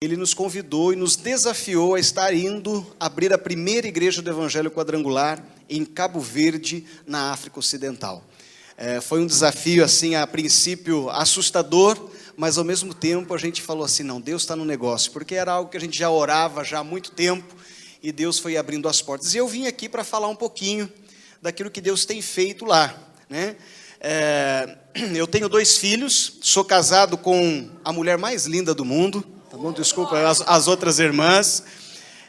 Ele nos convidou e nos desafiou a estar indo abrir a primeira igreja do Evangelho Quadrangular em Cabo Verde, na África Ocidental. Foi um desafio, assim, a princípio assustador, mas ao mesmo tempo a gente falou assim, não, Deus está no negócio, porque era algo que a gente já orava já há muito tempo, e Deus foi abrindo as portas. E eu vim aqui para falar um pouquinho daquilo que Deus tem feito lá, né? Eu tenho 2 filhos, sou casado com a mulher mais linda do mundo, tá bom? Desculpa as outras irmãs.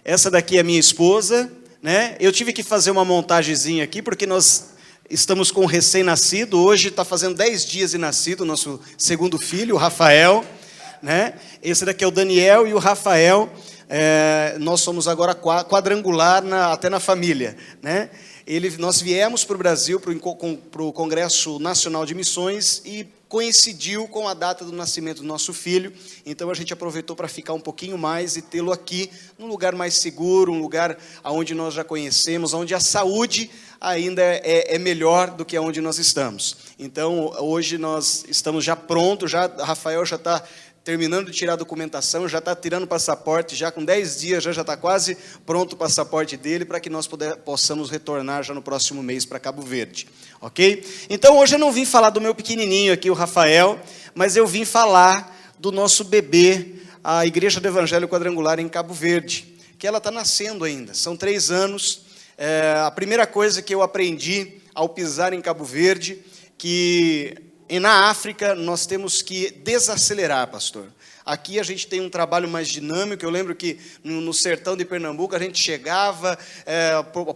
Essa daqui é minha esposa, né? Eu tive que fazer uma montagenzinha aqui, porque nós estamos com um recém-nascido. Hoje está fazendo 10 dias de nascido, nosso segundo filho, o Rafael, né? Esse daqui é o Daniel e o Rafael. Nós somos agora quadrangular até na família, né? Nós viemos para o Brasil, para o Congresso Nacional de Missões, e coincidiu com a data do nascimento do nosso filho, então a gente aproveitou para ficar um pouquinho mais e tê-lo aqui, num lugar mais seguro, um lugar onde nós já conhecemos, onde a saúde ainda é melhor do que onde nós estamos. Então, hoje nós estamos já prontos, Rafael já está terminando de tirar a documentação, já está tirando o passaporte, já com 10 dias já está quase pronto o passaporte dele, para que nós possamos retornar já no próximo mês para Cabo Verde, ok? Então, hoje eu não vim falar do meu pequenininho aqui, o Rafael, mas eu vim falar do nosso bebê, a Igreja do Evangelho Quadrangular em Cabo Verde, que ela está nascendo ainda, são 3 anos. A primeira coisa que eu aprendi ao pisar em Cabo Verde, e na África, nós temos que desacelerar, pastor. Aqui a gente tem um trabalho mais dinâmico. Eu lembro que no sertão de Pernambuco, a gente chegava,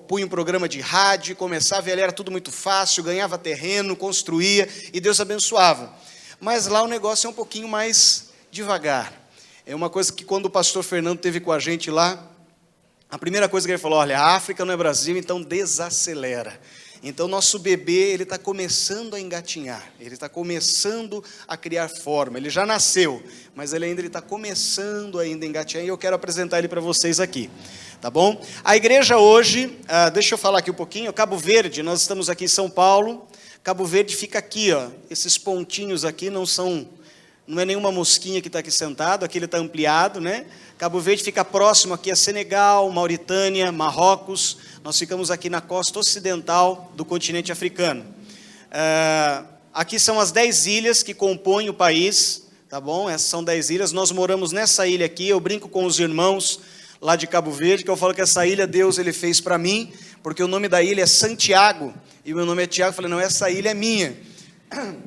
punha um programa de rádio, começava, e ali era tudo muito fácil, ganhava terreno, construía, e Deus abençoava. Mas lá o negócio é um pouquinho mais devagar. É uma coisa que quando o pastor Fernando esteve com a gente lá, a primeira coisa que ele falou, olha, a África não é Brasil, então desacelera. Então, nosso bebê, ele está começando a engatinhar, ele está começando a criar forma, ele já nasceu, mas ele está começando ainda a engatinhar, e eu quero apresentar ele para vocês aqui, tá bom? A igreja hoje, deixa eu falar aqui um pouquinho, Cabo Verde, nós estamos aqui em São Paulo, Cabo Verde fica aqui, ó, esses pontinhos aqui não é nenhuma mosquinha que está aqui sentado, aqui ele está ampliado, né? Cabo Verde fica próximo aqui a Senegal, Mauritânia, Marrocos. Nós ficamos aqui na costa ocidental do continente africano. Aqui são as 10 ilhas que compõem o país, tá bom? Essas são 10 ilhas. Nós moramos nessa ilha aqui. Eu brinco com os irmãos lá de Cabo Verde, que eu falo que essa ilha Deus ele fez para mim, porque o nome da ilha é Santiago, e o meu nome é Tiago. Eu falei, não, essa ilha é minha.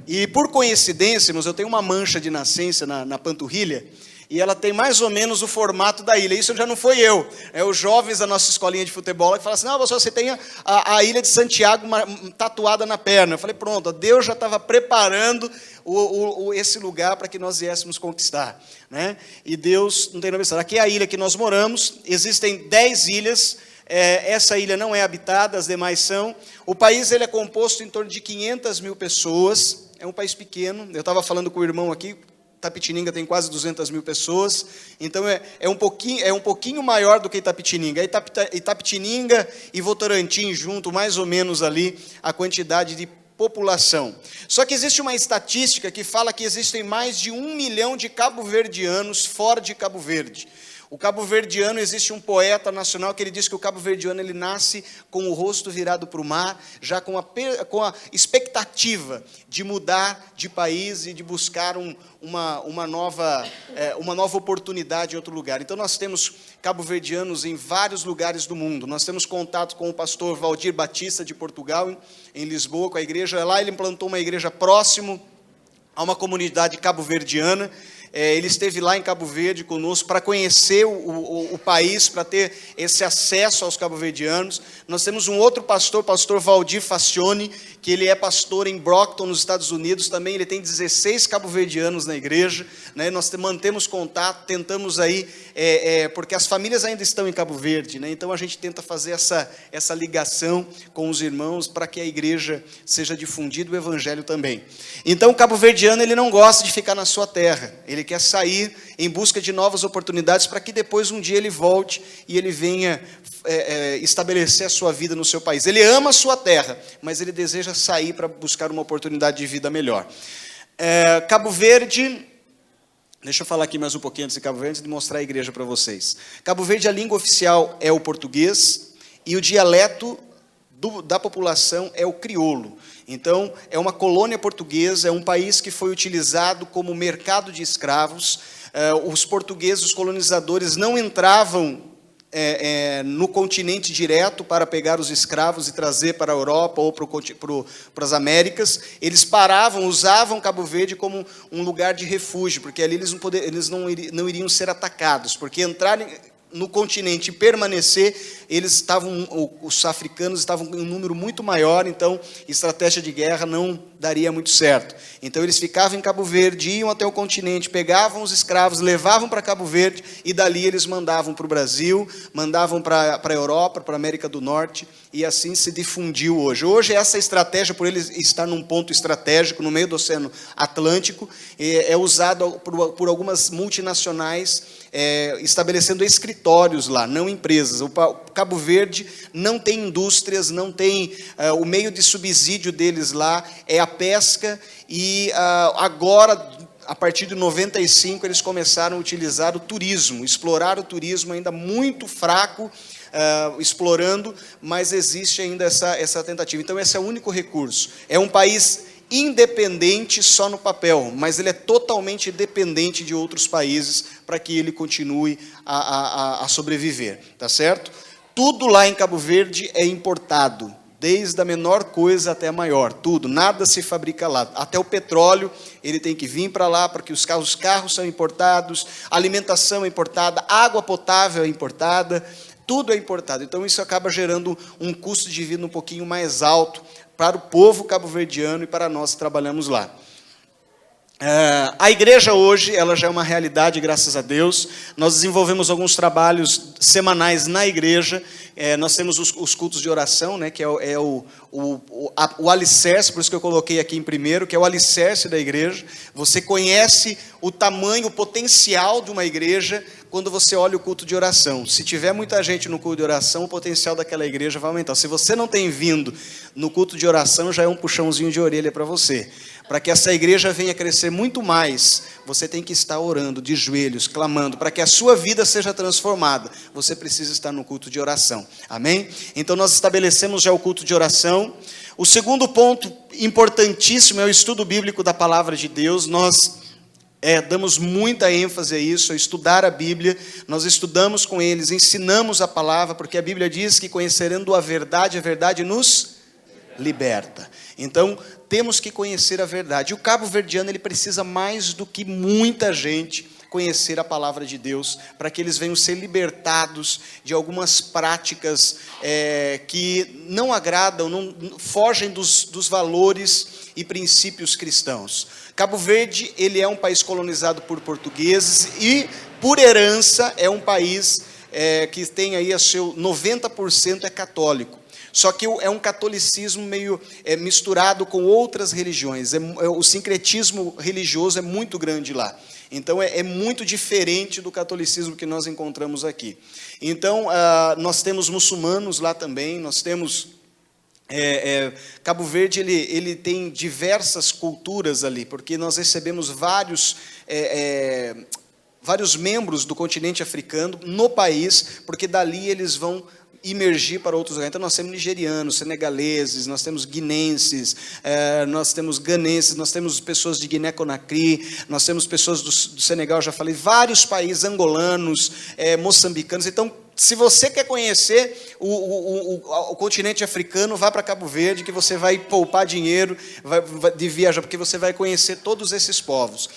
E por coincidência, irmãos, eu tenho uma mancha de nascença na panturrilha, e ela tem mais ou menos o formato da ilha. Isso já não foi eu, é os jovens da nossa escolinha de futebol que falam assim, não, você tem a ilha de Santiago tatuada na perna. Eu falei, pronto, Deus já estava preparando esse lugar para que nós viéssemos conquistar, né? E Deus não tem nome. Aqui é a ilha que nós moramos, existem 10 ilhas, essa ilha não é habitada, as demais são. O país ele é composto em torno de 500 mil pessoas, é um país pequeno. Eu estava falando com o irmão aqui, Itapetininga tem quase 200 mil pessoas, então é um pouquinho maior do que Itapetininga. Itapetininga e Votorantim junto, mais ou menos ali, a quantidade de população. Só que existe uma estatística que fala que existem mais de 1 milhão de cabo-verdianos fora de Cabo Verde. O cabo-verdiano, existe um poeta nacional que ele diz que o cabo-verdiano ele nasce com o rosto virado para o mar, já com a expectativa de mudar de país e de buscar uma nova oportunidade em outro lugar. Então, nós temos cabo-verdianos em vários lugares do mundo. Nós temos contato com o pastor Valdir Batista, de Portugal, em Lisboa, com a igreja. Lá ele implantou uma igreja próximo a uma comunidade cabo-verdiana. Ele esteve lá em Cabo Verde conosco para conhecer o país, para ter esse acesso aos cabo-verdianos. Nós temos um outro pastor, pastor Valdir Facione, que ele é pastor em Brockton, nos Estados Unidos, também ele tem 16 cabo-verdianos na igreja, né? Nós mantemos contato, tentamos aí, porque as famílias ainda estão em Cabo Verde, né? Então a gente tenta fazer essa ligação com os irmãos para que a igreja seja difundida, o evangelho também. Então o cabo-verdiano ele não gosta de ficar na sua terra, ele quer sair em busca de novas oportunidades para que depois um dia ele volte e ele venha estabelecer a sua vida no seu país. Ele ama a sua terra, mas ele deseja sair para buscar uma oportunidade de vida melhor. Cabo Verde Deixa eu falar aqui mais um pouquinho de Cabo Verde, antes de mostrar a igreja para vocês. Cabo Verde, a língua oficial é o português, e o dialeto da população é o crioulo. Então, é uma colônia portuguesa, é um país que foi utilizado como mercado de escravos. Os portugueses, os colonizadores, não entravam no continente direto para pegar os escravos e trazer para a Europa ou para as Américas. Eles paravam, usavam Cabo Verde como um lugar de refúgio, porque ali eles não iriam ser atacados, porque entrarem no continente e permanecer, os africanos estavam em um número muito maior, então estratégia de guerra não daria muito certo. Então eles ficavam em Cabo Verde, iam até o continente, pegavam os escravos, levavam para Cabo Verde e dali eles mandavam para o Brasil, mandavam para a Europa, para a América do Norte, e assim se difundiu hoje. Hoje essa estratégia, por ele estar num ponto estratégico, no meio do Oceano Atlântico, é usado por algumas multinacionais, estabelecendo escritórios lá, não empresas. O Cabo Verde não tem indústrias, não tem o meio de subsídio deles lá é a pesca, e agora, a partir de 95, eles começaram a utilizar o turismo, explorar o turismo ainda muito fraco, explorando, mas existe ainda essa tentativa. Então, esse é o único recurso. É um país independente só no papel, mas ele é totalmente dependente de outros países para que ele continue a sobreviver, tá certo? Tudo lá em Cabo Verde é importado, desde a menor coisa até a maior, tudo, nada se fabrica lá. Até o petróleo, ele tem que vir para lá, porque os carros são importados, a alimentação é importada, água potável é importada, tudo é importado. Então, isso acaba gerando um custo de vida um pouquinho mais alto para o povo cabo-verdiano e para nós que trabalhamos lá. A igreja hoje, ela já é uma realidade, graças a Deus. Nós desenvolvemos alguns trabalhos semanais na igreja. Nós temos os cultos de oração, né, que é o alicerce, por isso que eu coloquei aqui em primeiro, que é o alicerce da igreja. Você conhece o tamanho, o potencial de uma igreja quando você olha o culto de oração. Se tiver muita gente no culto de oração, o potencial daquela igreja vai aumentar. Se você não tem vindo no culto de oração, já é um puxãozinho de orelha para você. Para que essa igreja venha crescer muito mais, você tem que estar orando, de joelhos, clamando. Para que a sua vida seja transformada, você precisa estar no culto de oração. Amém? Então, nós estabelecemos já o culto de oração. O segundo ponto importantíssimo é o estudo bíblico da palavra de Deus. Nós damos muita ênfase a isso, a estudar a Bíblia. Nós estudamos com eles, ensinamos a palavra, porque a Bíblia diz que conhecerendo a verdade nos liberta. Então, temos que conhecer a verdade. E o cabo-verdiano, ele precisa mais do que muita gente conhecer a palavra de Deus, para que eles venham ser libertados de algumas práticas que não agradam, não fogem dos valores e princípios cristãos. Cabo Verde, ele é um país colonizado por portugueses e, por herança, é um país que tem aí 90% é católico. Só que é um catolicismo meio misturado com outras religiões. O sincretismo religioso é muito grande lá. Então, é muito diferente do catolicismo que nós encontramos aqui. Então, nós temos muçulmanos lá também, nós temos... Cabo Verde, ele tem diversas culturas ali, porque nós recebemos vários membros do continente africano no país, porque dali eles vão imergir para outros lugares. Então, nós temos nigerianos, senegaleses, nós temos guinenses, nós temos ganenses, nós temos pessoas de Guiné-Conakry, nós temos pessoas do Senegal, já falei, vários países, angolanos, moçambicanos. Então, se você quer conhecer o continente africano, vá para Cabo Verde, que você vai poupar dinheiro de viajar, porque você vai conhecer todos esses povos.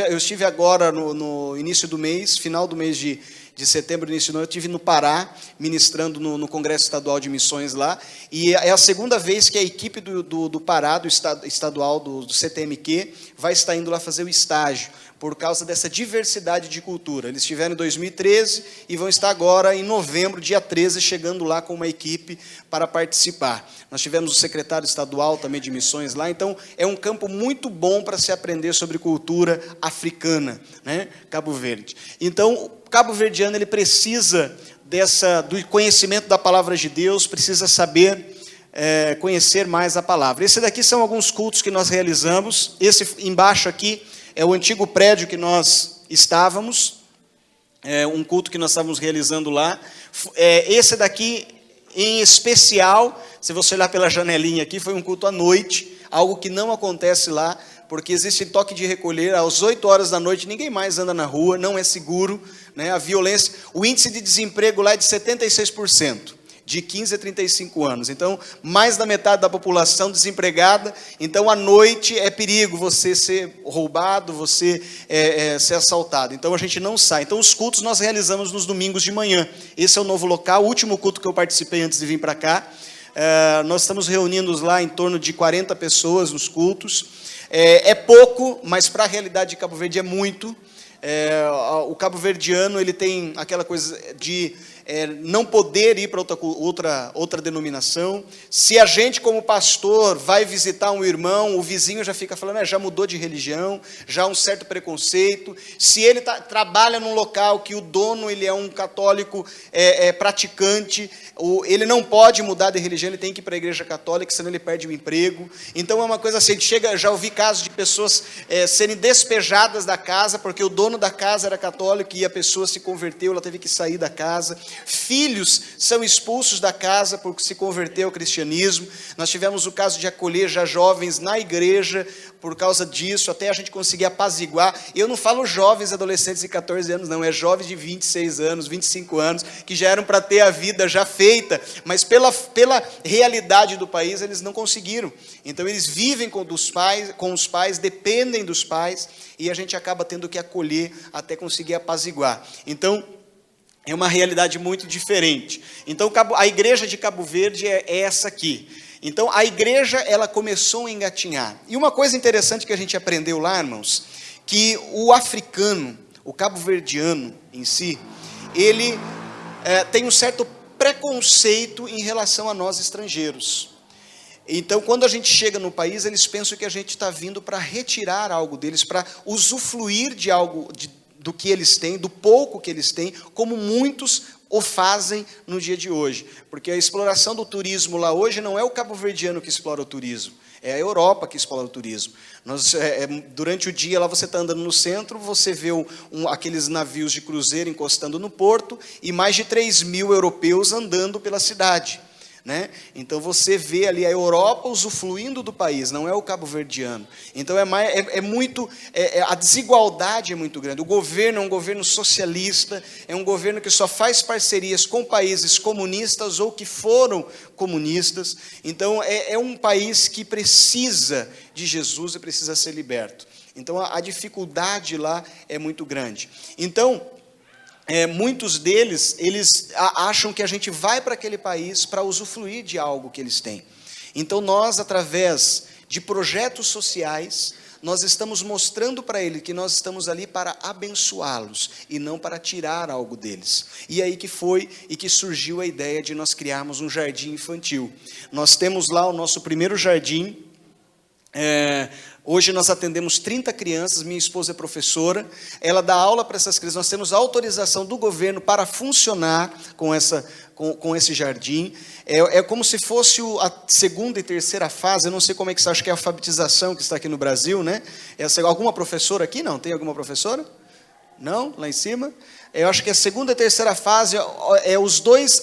Eu estive agora no início do mês, final do mês de setembro, início de novembro, eu estive no Pará, ministrando no Congresso Estadual de Missões lá, e é a segunda vez que a equipe do Pará, do estadual, do CTMQ, vai estar indo lá fazer o estágio, por causa dessa diversidade de cultura. Eles estiveram em 2013 e vão estar agora, em novembro, dia 13, chegando lá com uma equipe para participar. Nós tivemos o secretário estadual também de missões lá, então é um campo muito bom para se aprender sobre cultura africana, né? Cabo Verde. Então, o cabo-verdiano, ele precisa do conhecimento da palavra de Deus, precisa saber conhecer mais a palavra. Esse daqui são alguns cultos que nós realizamos. Esse embaixo aqui é o antigo prédio que nós estávamos, um culto que nós estávamos realizando lá. Esse daqui, em especial, se você olhar pela janelinha aqui, foi um culto à noite, algo que não acontece lá, porque existe toque de recolher, às 8 horas da noite, ninguém mais anda na rua, não é seguro, né? A violência, o índice de desemprego lá é de 76%. De 15 a 35 anos. Então, mais da metade da população desempregada. Então, à noite é perigo você ser roubado, você ser assaltado. Então, a gente não sai. Então, os cultos nós realizamos nos domingos de manhã. Esse é o novo local. O último culto que eu participei antes de vir para cá. Nós estamos reunindo lá em torno de 40 pessoas nos cultos. É pouco, mas para a realidade de Cabo Verde é muito. O cabo-verdiano ele tem aquela coisa de não poder ir para outra denominação. Se a gente, como pastor, vai visitar um irmão, o vizinho já fica falando, já mudou de religião, já há um certo preconceito. Se ele trabalha num local que o dono ele é um católico praticante, ele não pode mudar de religião, ele tem que ir para a igreja católica, senão ele perde o emprego. Então é uma coisa assim, já ouvi casos de pessoas serem despejadas da casa, porque o dono da casa era católico e a pessoa se converteu, ela teve que sair da casa. Filhos são expulsos da casa porque se converteu ao cristianismo. Nós tivemos o caso de acolher já jovens na igreja por causa disso, até a gente conseguir apaziguar. Eu não falo jovens adolescentes de 14 anos, não, é jovens de 26 anos, 25 anos, que já eram para ter a vida já feita, mas pela realidade do país, eles não conseguiram. Então, eles vivem com os pais, dependem dos pais, e a gente acaba tendo que acolher até conseguir apaziguar. Então, é uma realidade muito diferente. Então, a igreja de Cabo Verde é essa aqui. Então, a igreja, ela começou a engatinhar. E uma coisa interessante que a gente aprendeu lá, irmãos, que o africano, o cabo-verdiano em si, ele tem um certo preconceito em relação a nós estrangeiros. Então, quando a gente chega no país, eles pensam que a gente está vindo para retirar algo deles, para usufruir de algo, do que eles têm, do pouco que eles têm, como muitos o fazem no dia de hoje. Porque a exploração do turismo lá hoje não é o cabo-verdiano que explora o turismo, é a Europa que explora o turismo. Durante o dia, lá você está andando no centro, você vê aqueles navios de cruzeiro encostando no porto e mais de 3.000 europeus andando pela cidade. Né? Então você vê ali a Europa usufruindo do país, não é o cabo-verdiano. Então a desigualdade é muito grande. O governo é um governo socialista, é um governo que só faz parcerias com países comunistas ou que foram comunistas. Então é um país que precisa de Jesus e precisa ser liberto. Então a dificuldade lá é muito grande. Então muitos deles, eles acham que a gente vai para aquele país para usufruir de algo que eles têm. Então nós, através de projetos sociais, nós estamos mostrando para eles que nós estamos ali para abençoá-los e não para tirar algo deles. E aí que foi e que surgiu a ideia de nós criarmos um jardim infantil. Nós temos lá o nosso primeiro jardim. Hoje nós atendemos 30 crianças, minha esposa é professora, ela dá aula para essas crianças, nós temos autorização do governo para funcionar com esse jardim, é como se fosse a segunda e terceira fase, eu não sei como é que você acha que é a alfabetização que está aqui no Brasil, né? Alguma professora aqui? Não, tem alguma professora? Não? Lá em cima? Eu acho que a segunda e terceira fase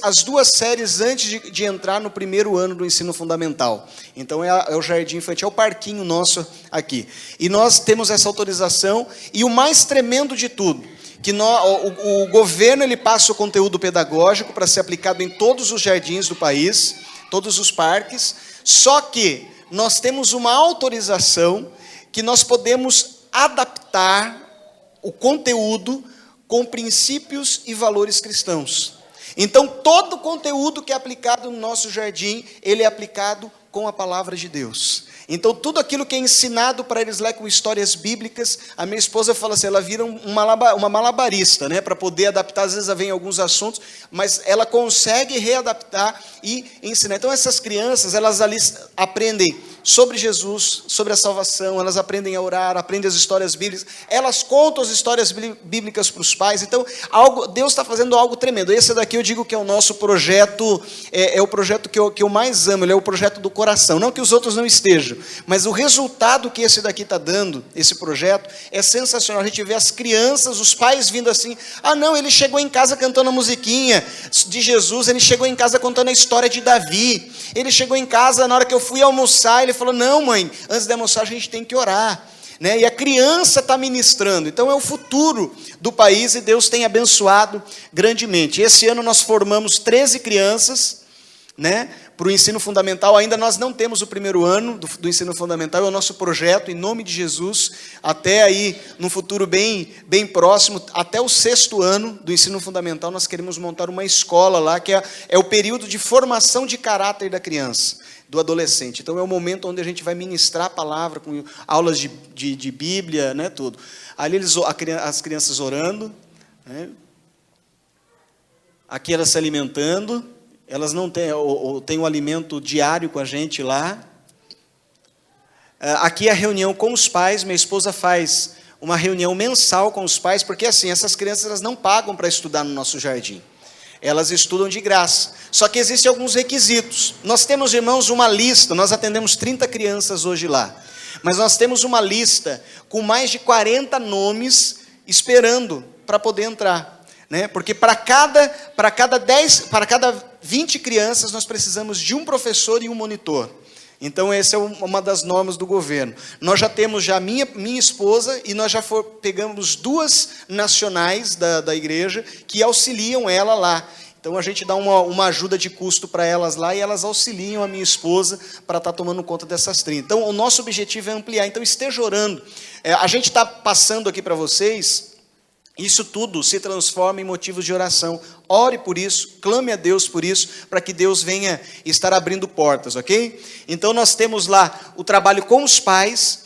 as duas séries antes de entrar no primeiro ano do ensino fundamental. Então é o jardim infantil, é o parquinho nosso aqui. E nós temos essa autorização, e o mais tremendo de tudo, que o governo ele passa o conteúdo pedagógico para ser aplicado em todos os jardins do país, todos os parques, só que nós temos uma autorização que nós podemos adaptar o conteúdo com princípios e valores cristãos. Então, todo o conteúdo que é aplicado no nosso jardim, ele é aplicado com a palavra de Deus. Então, tudo aquilo que é ensinado para eles lá com histórias bíblicas, a minha esposa fala assim, ela vira uma malabarista, né, para poder adaptar, às vezes vem alguns assuntos, mas ela consegue readaptar e ensinar. Então, essas crianças, elas ali aprendem sobre Jesus, sobre a salvação, elas aprendem a orar, aprendem as histórias bíblicas, elas contam as histórias bíblicas para os pais. Então, Deus está fazendo algo tremendo. Esse daqui eu digo que é o nosso projeto, é o projeto que eu mais amo, ele é o projeto do coração. Não que os outros não estejam, mas o resultado que esse daqui está dando, esse projeto, é sensacional. A gente vê as crianças, os pais vindo assim, não, ele chegou em casa cantando a musiquinha de Jesus, ele chegou em casa contando a história de Davi, ele chegou em casa, na hora que eu fui almoçar, ele falou, não mãe, antes de almoçar a gente tem que orar, né? E a criança está ministrando, então é o futuro do país e Deus tem abençoado grandemente. Esse ano nós formamos 13 crianças, né, para o ensino fundamental. Ainda nós não temos o primeiro ano do ensino fundamental, é o nosso projeto, em nome de Jesus, até aí, num futuro bem próximo, até o 6º ano do ensino fundamental, nós queremos montar uma escola lá, que é o período de formação de caráter da criança, do adolescente. Então é o momento onde a gente vai ministrar a palavra, com aulas de Bíblia, né, tudo. Ali as crianças orando, né, aqui elas se alimentando, elas não têm, ou tem um alimento diário com a gente lá. Aqui a reunião com os pais, minha esposa faz uma reunião mensal com os pais, porque assim, essas crianças elas não pagam para estudar no nosso jardim. Elas estudam de graça. Só que existem alguns requisitos. Nós temos, irmãos, uma lista, nós atendemos 30 crianças hoje lá. Mas nós temos uma lista com mais de 40 nomes esperando para poder entrar. Né? Porque para cada 20 crianças, nós precisamos de um professor e um monitor. Então, essa é uma das normas do governo. Nós já temos minha esposa, e nós já pegamos 2 nacionais da igreja, que auxiliam ela lá. Então, a gente dá uma ajuda de custo para elas lá, e elas auxiliam a minha esposa para estar tomando conta dessas 30. Então, o nosso objetivo é ampliar. Então, esteja orando. A gente está passando aqui para vocês. Isso tudo se transforma em motivos de oração. Ore por isso, clame a Deus por isso, para que Deus venha estar abrindo portas, ok? Então nós temos lá o trabalho com os pais.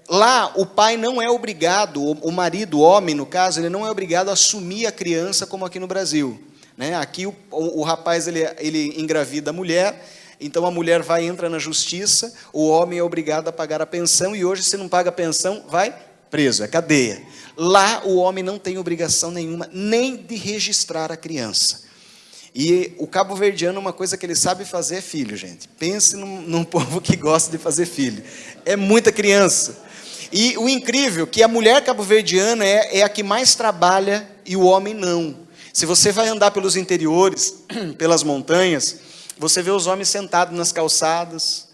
Lá o pai não é obrigado, o marido, o homem no caso, ele não é obrigado a assumir a criança como aqui no Brasil. Né? Aqui o rapaz ele engravida a mulher, então a mulher entra na justiça, o homem é obrigado a pagar a pensão, e hoje se não paga a pensão, vai preso, é cadeia. Lá o homem não tem obrigação nenhuma, nem de registrar a criança. E o cabo-verdiano, uma coisa que ele sabe fazer é filho, gente. Pense num povo que gosta de fazer filho. É muita criança. E o incrível é que a mulher cabo-verdiana é a que mais trabalha e o homem não. Se você vai andar pelos interiores, pelas montanhas, você vê os homens sentados nas calçadas,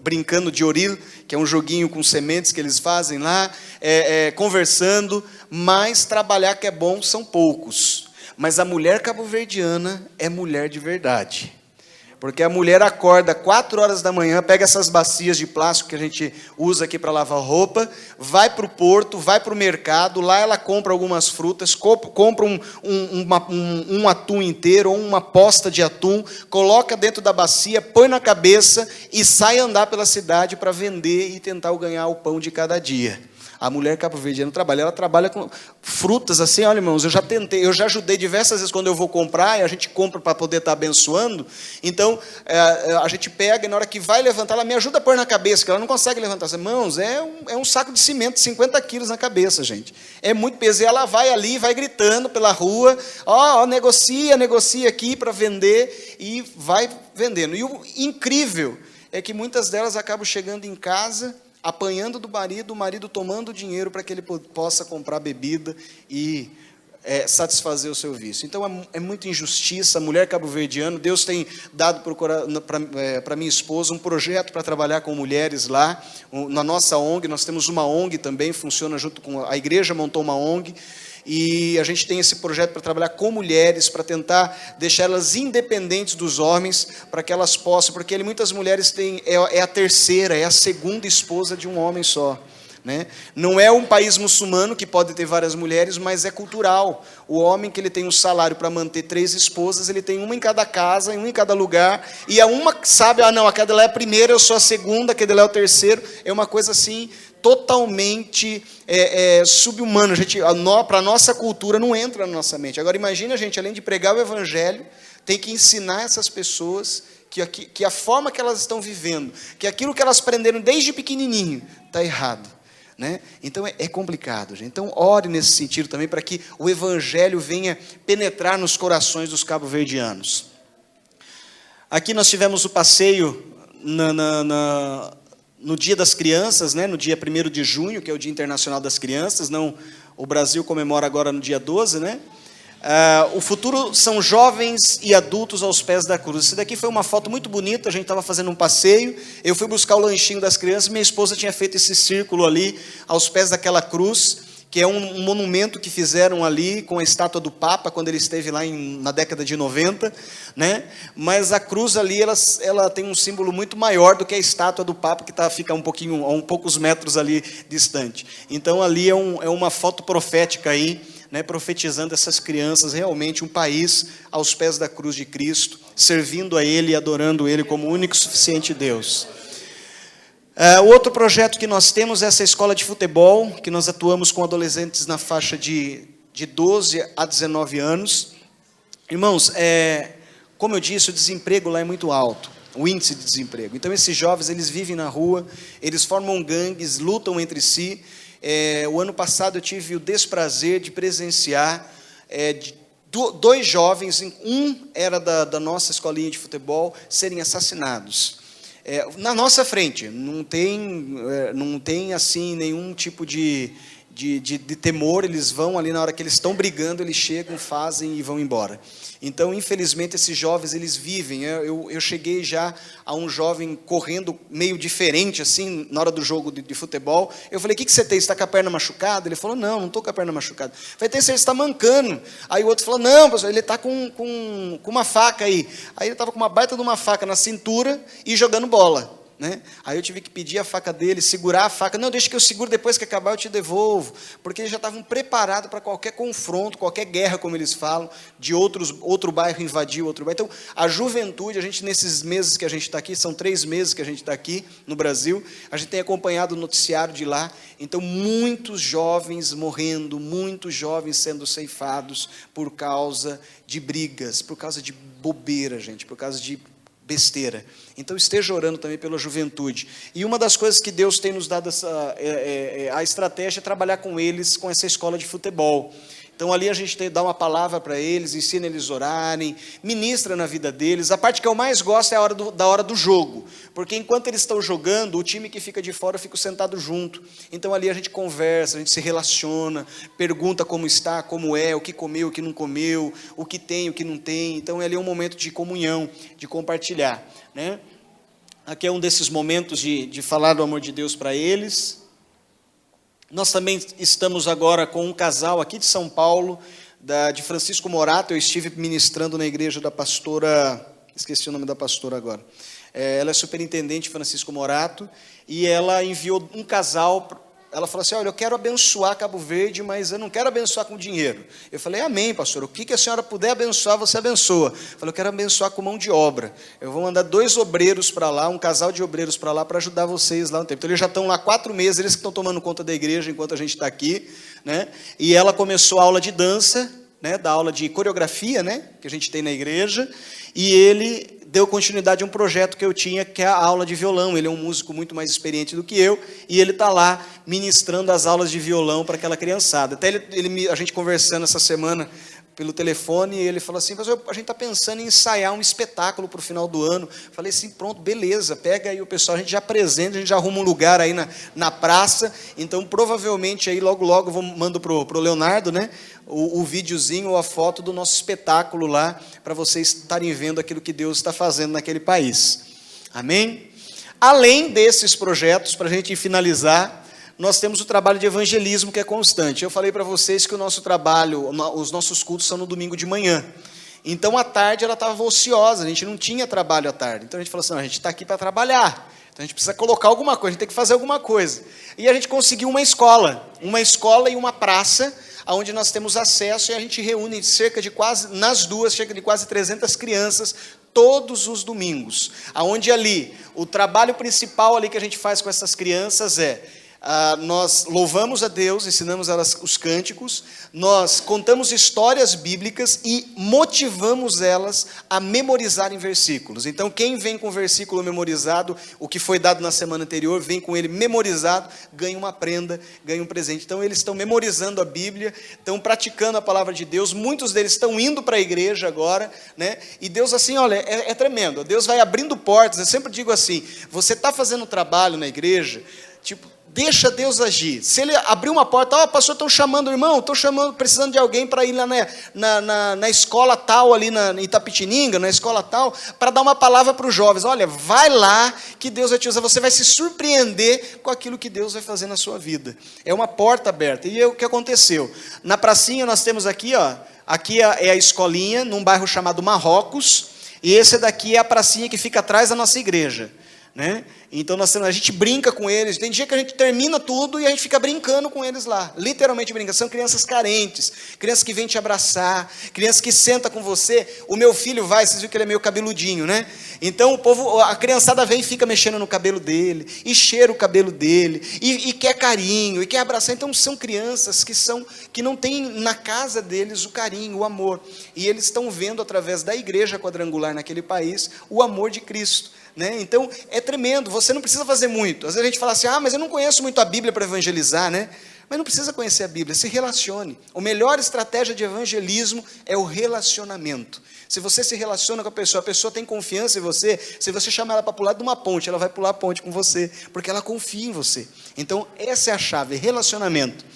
brincando de oril, que é um joguinho com sementes que eles fazem lá, conversando, mas trabalhar que é bom são poucos. Mas a mulher cabo-verdiana é mulher de verdade. Porque a mulher acorda 4 horas da manhã, pega essas bacias de plástico que a gente usa aqui para lavar roupa, vai para o porto, vai para o mercado, lá ela compra algumas frutas, compra um atum inteiro, ou uma posta de atum, coloca dentro da bacia, põe na cabeça e sai andar pela cidade para vender e tentar ganhar o pão de cada dia. A mulher cabo-verdiana ela trabalha com frutas assim, olha irmãos, eu já ajudei diversas vezes quando eu vou comprar, e a gente compra para poder estar abençoando, então a gente pega e na hora que vai levantar, ela me ajuda a pôr na cabeça, que ela não consegue levantar. Irmãos, é um saco de cimento, 50 quilos na cabeça, gente. É muito peso, e ela vai ali, vai gritando pela rua, negocia aqui para vender, e vai vendendo. E o incrível é que muitas delas acabam chegando em casa, apanhando do marido, o marido tomando dinheiro para que ele possa comprar bebida e satisfazer o seu vício. Então é muita injustiça. A mulher cabo-verdiana, Deus tem dado para minha esposa um projeto para trabalhar com mulheres lá, na nossa ONG. Nós temos uma ONG também, funciona junto com a igreja, montou uma ONG, e a gente tem esse projeto para trabalhar com mulheres, para tentar deixar elas independentes dos homens, para que elas possam, porque muitas mulheres é a terceira, é a segunda esposa de um homem só. Né? Não é um país muçulmano que pode ter várias mulheres, mas é cultural. O homem que ele tem um salário para manter 3 esposas, ele tem uma em cada casa, uma em cada lugar, e a uma sabe, aquela é a primeira, eu sou a segunda, aquele lá é o terceiro. É uma coisa assim totalmente subhumana. Para a nossa cultura não entra na nossa mente. Agora imagine a gente, além de pregar o evangelho, tem que ensinar essas pessoas que a forma que elas estão vivendo, que aquilo que elas aprenderam desde pequenininho, está errado. Né? Então é complicado, gente. Então ore nesse sentido também, para que o evangelho venha penetrar nos corações dos cabo-verdianos. Aqui nós tivemos o passeio no Dia das Crianças, né? No dia 1º de junho, que é o Dia Internacional das Crianças. Não, o Brasil comemora agora no dia 12, né? O futuro são jovens e adultos aos pés da cruz. Esse daqui foi uma foto muito bonita. A gente estava fazendo um passeio, eu fui buscar o lanchinho das crianças, minha esposa tinha feito esse círculo ali aos pés daquela cruz, que é um monumento que fizeram ali com a estátua do Papa quando ele esteve lá na década de 90, né? Mas a cruz ali ela tem um símbolo muito maior do que a estátua do Papa, que fica poucos metros ali distante. Então ali é uma foto profética aí, né, profetizando essas crianças, realmente um país aos pés da cruz de Cristo, servindo a Ele e adorando Ele como único e suficiente Deus. O outro projeto que nós temos é essa escola de futebol, que nós atuamos com adolescentes na faixa de 12 a 19 anos. Irmãos, como eu disse, o desemprego lá é muito alto, o índice de desemprego. Então esses jovens, eles vivem na rua, eles formam gangues, lutam entre si. O ano passado eu tive o desprazer de presenciar 2 jovens, um era da nossa escolinha de futebol, serem assassinados. Na nossa frente, não tem assim nenhum tipo de temor, eles vão ali na hora que eles estão brigando, eles chegam, fazem e vão embora. Então, infelizmente, esses jovens, eles vivem. Eu cheguei já a um jovem correndo meio diferente, assim, na hora do jogo de futebol. Eu falei, o que você tem? Você está com a perna machucada? Ele falou, não estou com a perna machucada. Eu falei, tem certeza, você está mancando. Aí o outro falou, não, pastor, ele está com uma faca aí. Aí ele estava com uma baita de uma faca na cintura e jogando bola. Né? Aí eu tive que pedir a faca dele, segurar a faca. Não, deixa que eu seguro, depois que acabar eu te devolvo. Porque eles já estavam preparados para qualquer confronto, qualquer guerra, como eles falam, de outro bairro invadir outro bairro. Então, a juventude, a gente nesses meses que a gente está aqui, são 3 meses que a gente está aqui no Brasil, a gente tem acompanhado o noticiário de lá. Então, muitos jovens morrendo, muitos jovens sendo ceifados por causa de brigas, por causa de bobeira, gente, por causa de besteira. Então esteja orando também pela juventude. E uma das coisas que Deus tem nos dado a estratégia é trabalhar com eles, com essa escola de futebol. Então ali a gente dá uma palavra para eles, ensina eles a orarem, ministra na vida deles. A parte que eu mais gosto é da hora do jogo, porque enquanto eles estão jogando, o time que fica de fora fica sentado junto. Então ali a gente conversa, a gente se relaciona, pergunta como está, como é, o que comeu, o que não comeu, o que tem, o que não tem. Então ali é um momento de comunhão, de compartilhar, né? Aqui é um desses momentos de falar do amor de Deus para eles. Nós também estamos agora com um casal aqui de São Paulo, de Francisco Morato. Eu estive ministrando na igreja da pastora, esqueci o nome da pastora agora. Ela é superintendente Francisco Morato, e ela enviou um casal. Ela falou assim, olha, eu quero abençoar Cabo Verde, mas eu não quero abençoar com dinheiro. Eu falei, amém, pastor, o que a senhora puder abençoar, você abençoa. Eu falei, eu quero abençoar com mão de obra. Eu vou mandar 2 obreiros para lá, um casal de obreiros para lá, para ajudar vocês lá no tempo. Então, eles já estão lá 4 meses, eles que estão tomando conta da igreja, enquanto a gente está aqui, né? E ela começou a aula de dança, né? Da aula de coreografia, né? Que a gente tem na igreja, e ele deu continuidade a um projeto que eu tinha, que é a aula de violão. Ele é um músico muito mais experiente do que eu, e ele está lá ministrando as aulas de violão para aquela criançada. Até a gente conversando essa semana pelo telefone, e ele falou assim, a gente está pensando em ensaiar um espetáculo para o final do ano. Falei assim, pronto, beleza, pega aí o pessoal, a gente já apresenta, a gente já arruma um lugar aí na praça. Então, provavelmente, aí logo eu mando para o Leonardo, né, o videozinho ou a foto do nosso espetáculo lá, para vocês estarem vendo aquilo que Deus está fazendo naquele país. Amém? Além desses projetos, para a gente finalizar, nós temos o trabalho de evangelismo que é constante. Eu falei para vocês que o nosso trabalho, os nossos cultos são no domingo de manhã. Então, à tarde, ela estava ociosa, a gente não tinha trabalho à tarde. Então, a gente falou assim, a gente está aqui para trabalhar. Então, a gente precisa colocar alguma coisa, a gente tem que fazer alguma coisa. E a gente conseguiu uma escola e uma praça, onde nós temos acesso, e a gente reúne nas duas, cerca de quase 300 crianças, todos os domingos. Onde ali, o trabalho principal ali que a gente faz com essas crianças nós louvamos a Deus, ensinamos elas os cânticos, nós contamos histórias bíblicas e motivamos elas a memorizarem versículos. Então, quem vem com o versículo memorizado, o que foi dado na semana anterior, vem com ele memorizado, ganha uma prenda, ganha um presente. Então, eles estão memorizando a Bíblia, estão praticando a palavra de Deus, muitos deles estão indo para a igreja agora, né? E Deus, assim, olha, é tremendo, Deus vai abrindo portas. Eu sempre digo assim, você está fazendo trabalho na igreja, tipo, deixa Deus agir. Se ele abrir uma porta, pastor, estão chamando, irmão, estão chamando, precisando de alguém para ir lá na escola tal, ali em Itapetininga, na escola tal, para dar uma palavra para os jovens. Olha, vai lá, que Deus vai te usar, você vai se surpreender com aquilo que Deus vai fazer na sua vida. É uma porta aberta. E é o que aconteceu. Na pracinha nós temos aqui, aqui é a escolinha, num bairro chamado Marrocos, e esse daqui é a pracinha que fica atrás da nossa igreja, né? Então a gente brinca com eles, tem dia que a gente termina tudo e a gente fica brincando com eles lá, literalmente brincando. São crianças carentes, crianças que vêm te abraçar, crianças que sentam com você. O meu filho vai, vocês viram que ele é meio cabeludinho, né? Então a criançada vem e fica mexendo no cabelo dele, e cheira o cabelo dele, e quer carinho, e quer abraçar. Então são crianças que não têm na casa deles o carinho, o amor, e eles estão vendo através da igreja quadrangular naquele país, o amor de Cristo. Né? Então é tremendo, você não precisa fazer muito. Às vezes a gente fala assim, mas eu não conheço muito a Bíblia para evangelizar, né? Mas não precisa conhecer a Bíblia, se relacione. A melhor estratégia de evangelismo é o relacionamento. Se você se relaciona com a pessoa tem confiança em você. Se você chamar ela para pular de uma ponte, ela vai pular a ponte com você, porque ela confia em você. Então essa é a chave, relacionamento.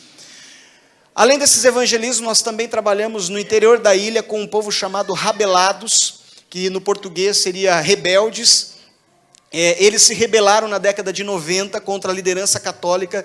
Além desses evangelismos, nós também trabalhamos no interior da ilha com um povo chamado rabelados, que no português seria rebeldes. Eles se rebelaram na década de 90 contra a liderança católica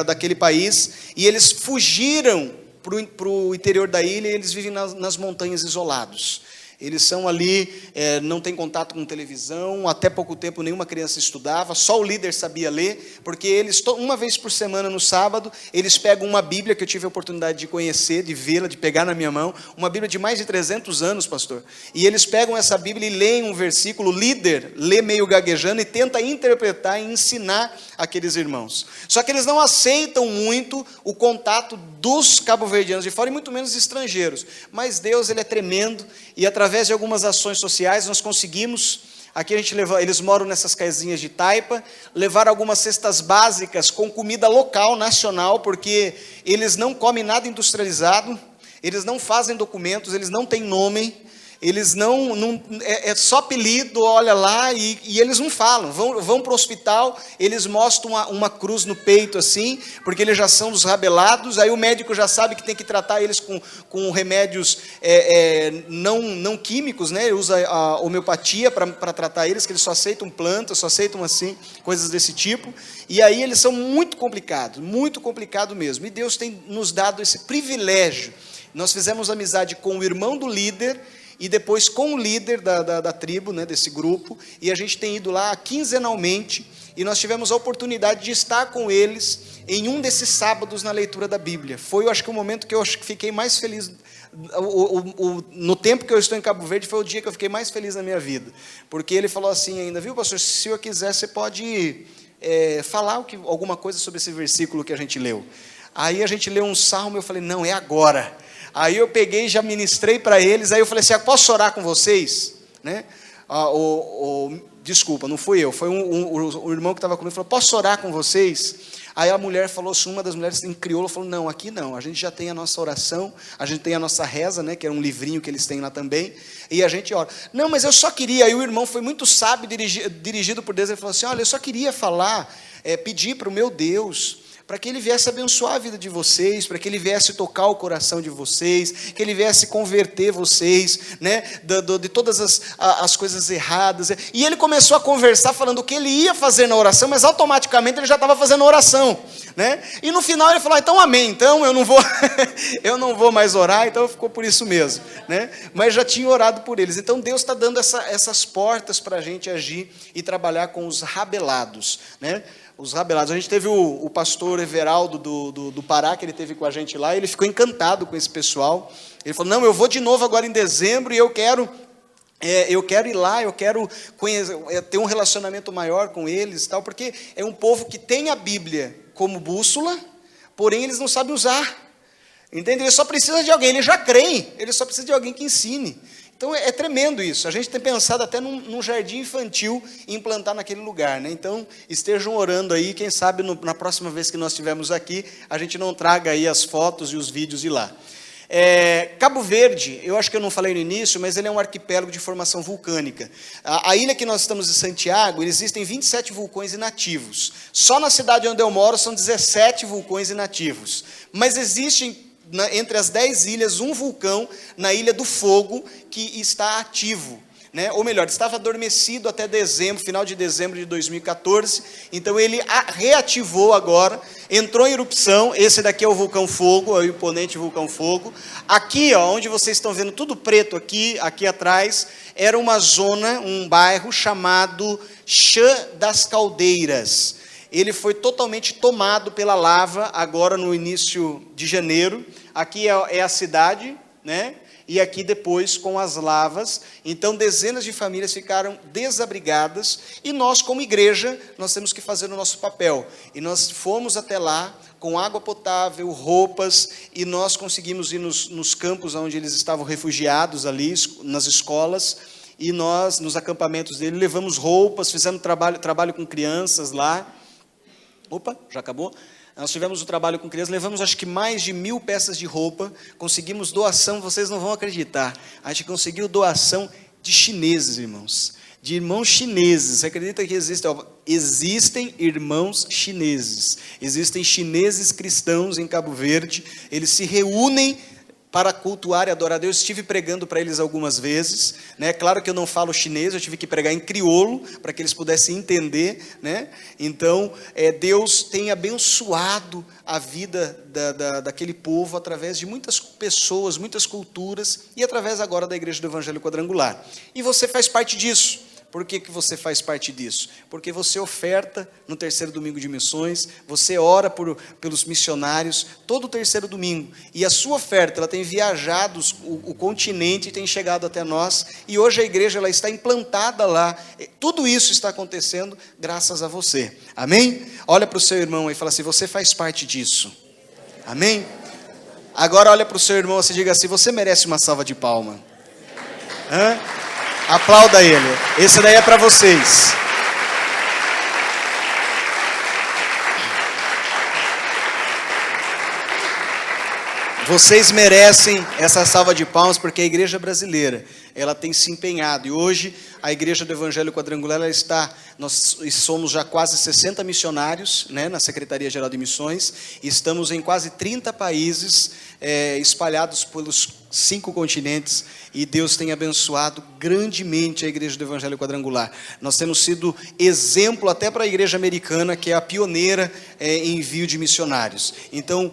daquele país, e eles fugiram para o interior da ilha, e eles vivem nas montanhas isolados. Eles são ali, não tem contato com televisão, até pouco tempo nenhuma criança estudava, só o líder sabia ler, porque eles, uma vez por semana no sábado, eles pegam uma Bíblia, que eu tive a oportunidade de conhecer, de vê-la, de pegar na minha mão, uma Bíblia de mais de 300 anos, pastor, e eles pegam essa Bíblia e leem um versículo, o líder lê meio gaguejando e tenta interpretar e ensinar aqueles irmãos. Só que eles não aceitam muito o contato dos cabo-verdianos de fora, e muito menos estrangeiros, mas Deus, ele é tremendo, e através de algumas ações sociais nós conseguimos, aqui eles moram nessas casinhas de taipa, levar algumas cestas básicas com comida local, nacional, porque eles não comem nada industrializado, eles não fazem documentos, eles não têm nome, eles é só apelido, olha lá, e eles não falam, vão para o hospital, eles mostram uma cruz no peito assim, porque eles já são dos rabelados, aí o médico já sabe que tem que tratar eles com remédios não químicos, né? Ele usa a homeopatia para tratar eles, que eles só aceitam plantas, só aceitam assim, coisas desse tipo, e aí eles são muito complicado mesmo, e Deus tem nos dado esse privilégio. Nós fizemos amizade com o irmão do líder, e depois com o líder da tribo, né, desse grupo, e a gente tem ido lá quinzenalmente, e nós tivemos a oportunidade de estar com eles em um desses sábados na leitura da Bíblia. Foi, eu acho que o momento que eu fiquei mais feliz, no tempo que eu estou em Cabo Verde, foi o dia que eu fiquei mais feliz na minha vida, porque ele falou assim ainda, viu, pastor, se o senhor quiser, você pode falar alguma coisa sobre esse versículo que a gente leu. Aí a gente leu um salmo, eu falei, não, é agora. Aí eu peguei e já ministrei para eles, aí eu falei assim, posso orar com vocês? Né? Desculpa, não fui eu, foi o irmão que estava comigo, falou, posso orar com vocês? Aí a mulher falou assim, uma das mulheres em crioulo falou, não, aqui não, a gente já tem a nossa oração, a gente tem a nossa reza, né, que é um livrinho que eles têm lá também, e a gente ora. Não, mas eu só queria, aí o irmão foi muito sábio, dirigido por Deus, ele falou assim, olha, eu só queria falar, pedir para o meu Deus, para que ele viesse abençoar a vida de vocês, para que ele viesse tocar o coração de vocês, que ele viesse converter vocês, né, de todas as coisas erradas. E ele começou a conversar, falando o que ele ia fazer na oração, mas automaticamente ele já estava fazendo a oração, né? E no final ele falou, então amém, então eu não vou, eu não vou mais orar, então ficou por isso mesmo, né? Mas já tinha orado por eles. Então Deus está dando essas portas para a gente agir e trabalhar com os rabelados, né? Os rabelados. A gente teve o pastor Everaldo do Pará, que ele teve com a gente lá, e ele ficou encantado com esse pessoal. Ele falou, não, eu vou de novo agora em dezembro, e eu quero eu quero ir lá, eu quero ter um relacionamento maior com eles, tal, porque é um povo que tem a Bíblia como bússola, porém eles não sabem usar. Entende? Ele só precisa de alguém, ele já crê, ele só precisa de alguém que ensine. Então é tremendo isso. A gente tem pensado até num jardim infantil implantar naquele lugar, né? Então estejam orando aí, quem sabe na próxima vez que nós estivermos aqui, a gente não traga aí as fotos e os vídeos de lá. Cabo Verde, eu acho que eu não falei no início, mas ele é um arquipélago de formação vulcânica. A ilha que nós estamos em Santiago, existem 27 vulcões inativos. Só na cidade onde eu moro são 17 vulcões inativos. Mas existem entre as 10 ilhas, um vulcão na Ilha do Fogo que está ativo, né? Ou melhor, estava adormecido até dezembro, final de dezembro de 2014, então ele reativou agora, entrou em erupção. Esse daqui é o vulcão Fogo, é o imponente vulcão Fogo. Aqui, ó, onde vocês estão vendo tudo preto aqui atrás, era uma zona, um bairro chamado Chã das Caldeiras. Ele foi totalmente tomado pela lava agora no início de janeiro. Aqui é a cidade, né? E aqui depois com as lavas. Então dezenas de famílias ficaram desabrigadas e nós como igreja, nós temos que fazer o nosso papel. E nós fomos até lá com água potável, roupas, e nós conseguimos ir nos campos onde eles estavam refugiados ali, nas escolas, e nós, nos acampamentos dele, levamos roupas, fizemos trabalho com crianças lá. Opa, já acabou? Nós tivemos o trabalho com crianças, levamos acho que mais de 1000 peças de roupa, conseguimos doação, vocês não vão acreditar, a gente conseguiu doação de chineses, irmãos, de irmãos chineses. Você acredita que existem irmãos chineses, existem chineses cristãos em Cabo Verde, eles se reúnem para cultuar e adorar a Deus. Estive pregando para eles algumas vezes, né? Claro que eu não falo chinês, eu tive que pregar em crioulo, para que eles pudessem entender, né? Então, Deus tem abençoado a vida daquele povo, através de muitas pessoas, muitas culturas, e através agora da Igreja do Evangelho Quadrangular. E você faz parte disso. Por que você faz parte disso? Porque você oferta no terceiro domingo de missões, você ora pelos missionários todo o terceiro domingo, e a sua oferta ela tem viajado o continente e tem chegado até nós, e hoje a igreja ela está implantada lá. Tudo isso está acontecendo graças a você, amém? Olha para o seu irmão e fala assim: você faz parte disso, amém? Agora olha para o seu irmão e diga assim: você merece uma salva de palma. Hã? Aplauda ele. Esse daí é para vocês. Vocês merecem essa salva de palmas, porque a igreja brasileira, ela tem se empenhado. E hoje, a Igreja do Evangelho Quadrangular, nós somos já quase 60 missionários, né, na Secretaria-Geral de Missões. Estamos em quase 30 países, espalhados pelos 5 continentes. E Deus tem abençoado grandemente a Igreja do Evangelho Quadrangular. Nós temos sido exemplo até para a igreja americana, que é a pioneira em envio de missionários. Então,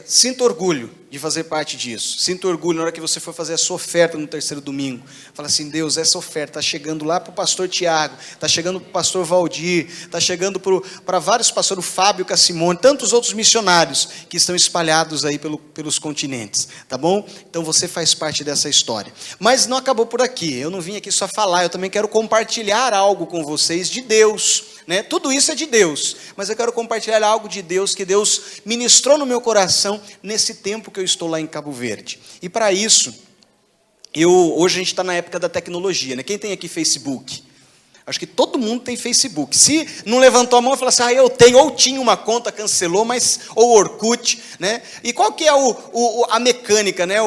sinta orgulho de fazer parte disso. Sinta orgulho na hora que você for fazer a sua oferta no terceiro domingo. Fala assim: Deus, essa oferta está chegando lá para o pastor Tiago, está chegando para o pastor Valdir, está chegando para vários pastores, o Fábio Cassimone, tantos outros missionários que estão espalhados aí pelos continentes, tá bom? Então você faz parte dessa história. Mas não acabou por aqui, eu não vim aqui só falar, eu também quero compartilhar algo com vocês de Deus, né? Tudo isso é de Deus, mas eu quero compartilhar algo de Deus, que Deus ministrou no meu coração nesse tempo que eu estou lá em Cabo Verde. E para isso, hoje a gente está na época da tecnologia, né? Quem tem aqui Facebook? Acho que todo mundo tem Facebook. Se não levantou a mão e falou assim: eu tenho, ou tinha uma conta, cancelou, ou Orkut, né? E qual que é a mecânica, né?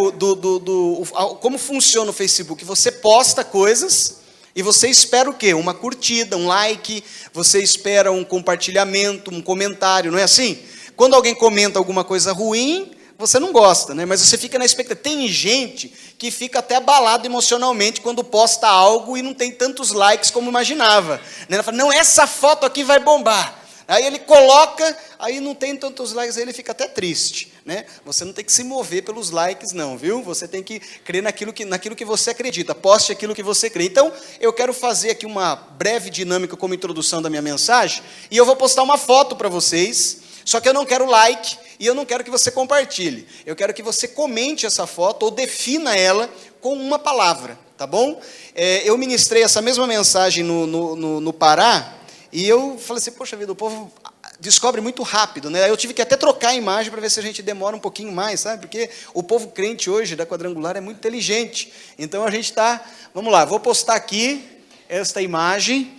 Como funciona o Facebook? Você posta coisas e você espera o quê? Uma curtida, um like, você espera um compartilhamento, um comentário, não é assim? Quando alguém comenta alguma coisa ruim, você não gosta, né? Mas você fica na expectativa. Tem gente que fica até abalado emocionalmente quando posta algo e não tem tantos likes como imaginava, né? Ela fala: não, essa foto aqui vai bombar. Aí ele coloca, aí não tem tantos likes, aí ele fica até triste, né? Você não tem que se mover pelos likes não, viu? Você tem que crer naquilo que você acredita, poste aquilo que você crê. Então, eu quero fazer aqui uma breve dinâmica como introdução da minha mensagem, e eu vou postar uma foto para vocês, só que eu não quero like, e eu não quero que você compartilhe, eu quero que você comente essa foto, ou defina ela com uma palavra, tá bom? Eu ministrei essa mesma mensagem no Pará, e eu falei assim, poxa vida, o povo descobre muito rápido, né? Eu tive que até trocar a imagem para ver se a gente demora um pouquinho mais, sabe? Porque o povo crente hoje da Quadrangular é muito inteligente. Então a gente está, vamos lá, vou postar aqui esta imagem.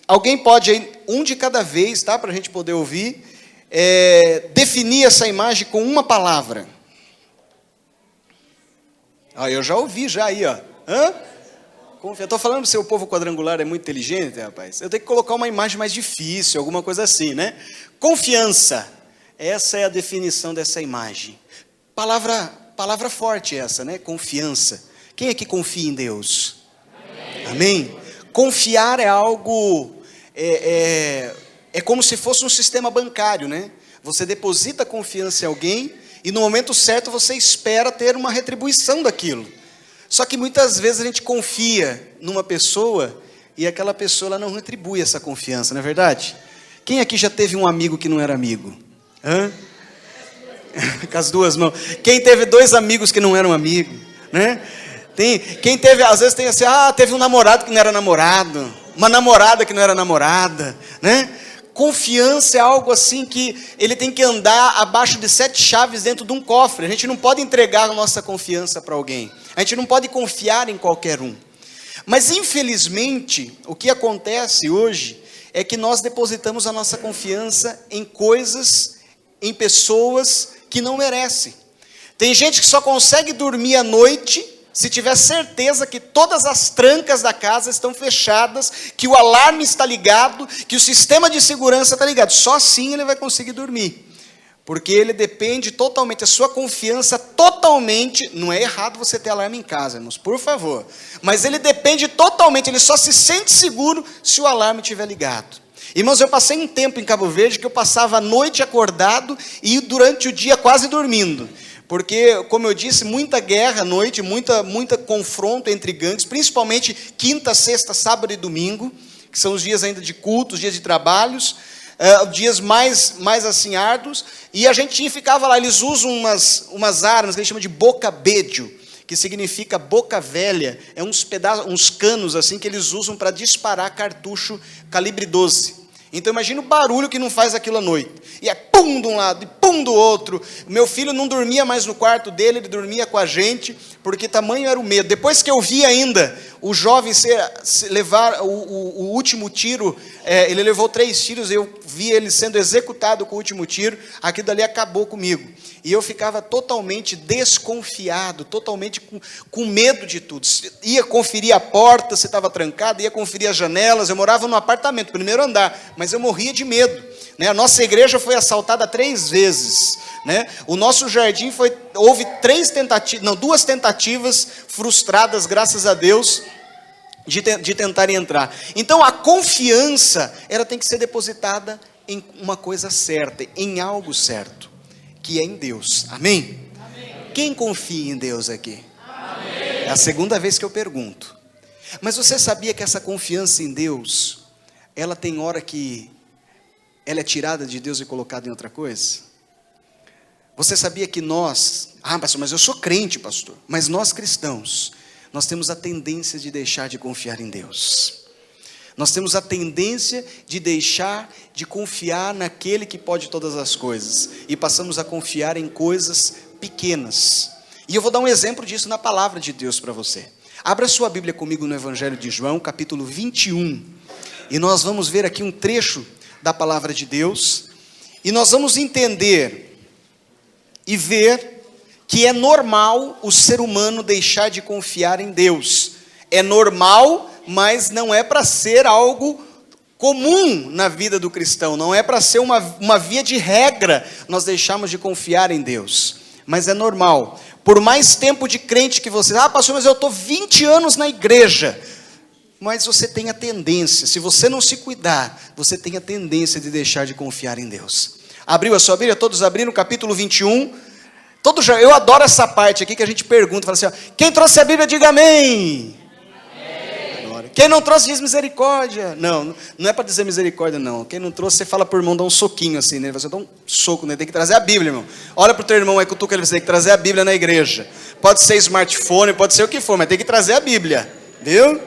Alguém pode aí, um de cada vez, tá? Para a gente poder ouvir, definir essa imagem com uma palavra. Eu já ouvi já aí, ó. Estou falando para você, o povo quadrangular é muito inteligente, rapaz. Eu tenho que colocar uma imagem mais difícil, alguma coisa assim, né? Confiança. Essa é a definição dessa imagem. Palavra forte essa, né? Confiança. Quem aqui confia em Deus? Amém? Confiar é algo... É como se fosse um sistema bancário, né? Você deposita confiança em alguém e no momento certo você espera ter uma retribuição daquilo. Só que muitas vezes a gente confia numa pessoa e aquela pessoa ela não retribui essa confiança, não é verdade? Quem aqui já teve um amigo que não era amigo? Com as duas mãos. Quem teve dois amigos que não eram amigos? Né? Quem teve, às vezes tem assim, teve um namorado que não era namorado, uma namorada que não era namorada, né? Confiança é algo assim que ele tem que andar abaixo de 7 chaves dentro de um cofre. A gente não pode entregar a nossa confiança para alguém. A gente não pode confiar em qualquer um. Mas infelizmente, o que acontece hoje é que nós depositamos a nossa confiança em coisas, em pessoas que não merecem. Tem gente que só consegue dormir à noite se tiver certeza que todas as trancas da casa estão fechadas, que o alarme está ligado, que o sistema de segurança está ligado. Só assim ele vai conseguir dormir. Porque ele depende totalmente, a sua confiança totalmente, não é errado você ter alarme em casa, irmãos, por favor. Mas ele depende totalmente, ele só se sente seguro se o alarme estiver ligado. Irmãos, eu passei um tempo em Cabo Verde que eu passava a noite acordado e durante o dia quase dormindo. Porque, como eu disse, muita guerra à noite, muita confronto entre gangues, principalmente quinta, sexta, sábado e domingo, que são os dias ainda de culto, os dias de trabalhos, dias mais assim árduos, e a gente ficava lá, eles usam umas armas que eles chamam de boca-bedio, que significa boca velha, uns canos assim que eles usam para disparar cartucho calibre 12. Então imagina o barulho que não faz aquilo à noite. E é pum de um lado e pum do outro. O meu filho não dormia mais no quarto dele, ele dormia com a gente, porque tamanho era o medo. Depois que eu vi ainda o jovem levar o último tiro, ele levou 3 tiros, eu vi ele sendo executado com o último tiro, aquilo dali acabou comigo. E eu ficava totalmente desconfiado, totalmente com medo de tudo. Ia conferir a porta, se estava trancada, ia conferir as janelas. Eu morava num apartamento, primeiro andar, mas eu morria de medo. Né? A nossa igreja foi assaltada 3 vezes. Né? O nosso jardim houve 2 tentativas frustradas, graças a Deus, de tentarem entrar. Então a confiança, ela tem que ser depositada em uma coisa certa, em algo certo, que é em Deus. Amém? Amém. Quem confia em Deus aqui? Amém. É a segunda vez que eu pergunto. Mas você sabia que essa confiança em Deus, ela tem hora que ela é tirada de Deus e colocada em outra coisa? Você sabia que nós, pastor, mas eu sou crente, pastor, mas nós cristãos, nós temos a tendência de deixar de confiar em Deus. Nós temos a tendência de deixar de confiar naquele que pode todas as coisas. E passamos a confiar em coisas pequenas. E eu vou dar um exemplo disso na palavra de Deus para você. Abra sua Bíblia comigo no Evangelho de João, capítulo 21. E nós vamos ver aqui um trecho da palavra de Deus. E nós vamos entender e ver que é normal o ser humano deixar de confiar em Deus. É normal, mas não é para ser algo comum na vida do cristão, não é para ser uma via de regra nós deixarmos de confiar em Deus, mas é normal. Por mais tempo de crente que você, pastor, mas eu estou 20 anos na igreja, mas você tem a tendência, se você não se cuidar, você tem a tendência de deixar de confiar em Deus. Abriu a sua Bíblia? Todos abriram, capítulo 21, eu adoro essa parte aqui que a gente pergunta, fala assim, quem trouxe a Bíblia, diga amém. Quem não trouxe diz misericórdia. Não é para dizer misericórdia, não. Quem não trouxe, você fala por irmão, dá um soquinho assim, né? Você dá um soco, né? Tem que trazer a Bíblia, irmão. Olha para o teu irmão aí, cutuca ele, você tem que trazer a Bíblia na igreja. Pode ser smartphone, pode ser o que for, mas tem que trazer a Bíblia. Viu?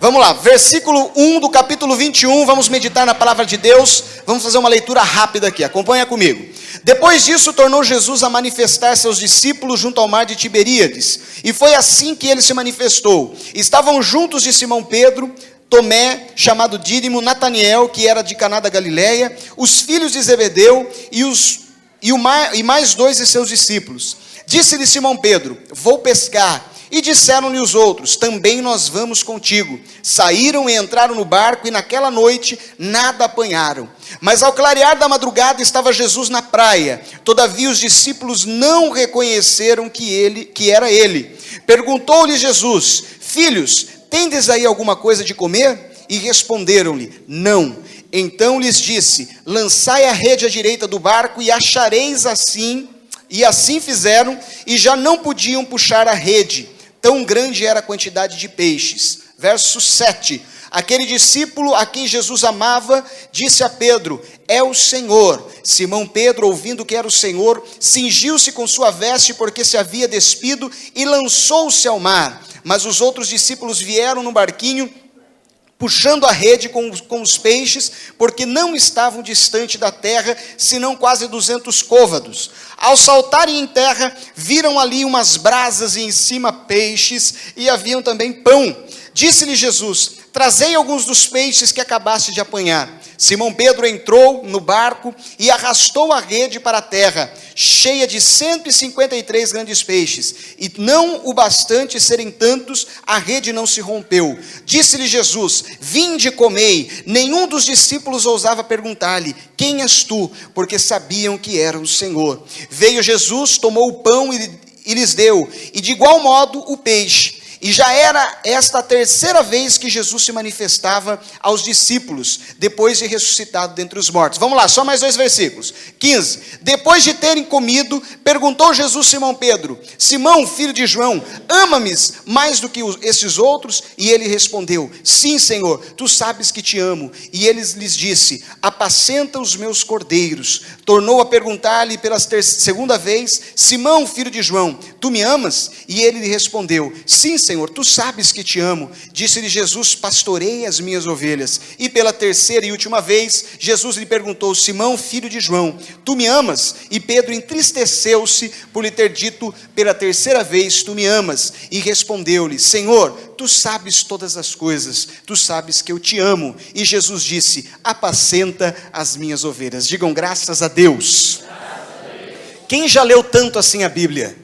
Vamos lá, versículo 1 do capítulo 21, vamos meditar na palavra de Deus, vamos fazer uma leitura rápida aqui, acompanha comigo. Depois disso, tornou Jesus a manifestar seus discípulos junto ao mar de Tiberíades, e foi assim que ele se manifestou. Estavam juntos de Simão Pedro, Tomé, chamado Dídimo, Nataniel, que era de Caná da Galileia, os filhos de Zebedeu e mais dois de seus discípulos. Disse-lhe Simão Pedro: vou pescar. E disseram-lhe os outros: também nós vamos contigo. Saíram e entraram no barco, e naquela noite nada apanharam. Mas ao clarear da madrugada estava Jesus na praia. Todavia os discípulos não reconheceram que era ele. Perguntou-lhe Jesus: filhos, tendes aí alguma coisa de comer? E responderam-lhe: não. Então lhes disse: lançai a rede à direita do barco e achareis assim. E assim fizeram, e já não podiam puxar a rede, tão grande era a quantidade de peixes. Verso 7, aquele discípulo a quem Jesus amava, disse a Pedro: é o Senhor. Simão Pedro, ouvindo que era o Senhor, cingiu-se com sua veste, porque se havia despido, e lançou-se ao mar. Mas os outros discípulos vieram no barquinho, puxando a rede com os peixes, porque não estavam distante da terra, senão quase 200 côvados. Ao saltarem em terra, viram ali umas brasas e em cima peixes, e haviam também pão. Disse-lhe Jesus: trazei alguns dos peixes que acabaste de apanhar. Simão Pedro entrou no barco e arrastou a rede para a terra, cheia de 153 grandes peixes, e não o bastante serem tantos, a rede não se rompeu. Disse-lhe Jesus: vinde e comei. Nenhum dos discípulos ousava perguntar-lhe: quem és tu? Porque sabiam que era o Senhor. Veio Jesus, tomou o pão e lhes deu, e de igual modo o peixe. E já era esta a terceira vez que Jesus se manifestava aos discípulos, depois de ressuscitado dentre os mortos. Vamos lá, só mais 2 versículos. 15. Depois de terem comido, perguntou Jesus Simão Pedro: Simão, filho de João, ama-me mais do que esses outros? E ele respondeu: sim, Senhor, tu sabes que te amo. E ele lhes disse: apacenta os meus cordeiros. Tornou a perguntar-lhe pela segunda vez: Simão, filho de João, tu me amas? E ele lhe respondeu: sim, Senhor, tu sabes que te amo. Disse-lhe Jesus: pastorei as minhas ovelhas. E pela terceira e última vez, Jesus lhe perguntou: Simão, filho de João, tu me amas? E Pedro entristeceu-se por lhe ter dito pela terceira vez: tu me amas? E respondeu-lhe: Senhor, tu sabes todas as coisas, tu sabes que eu te amo. E Jesus disse: apacenta as minhas ovelhas. Digam graças a Deus. Quem já leu tanto assim a Bíblia?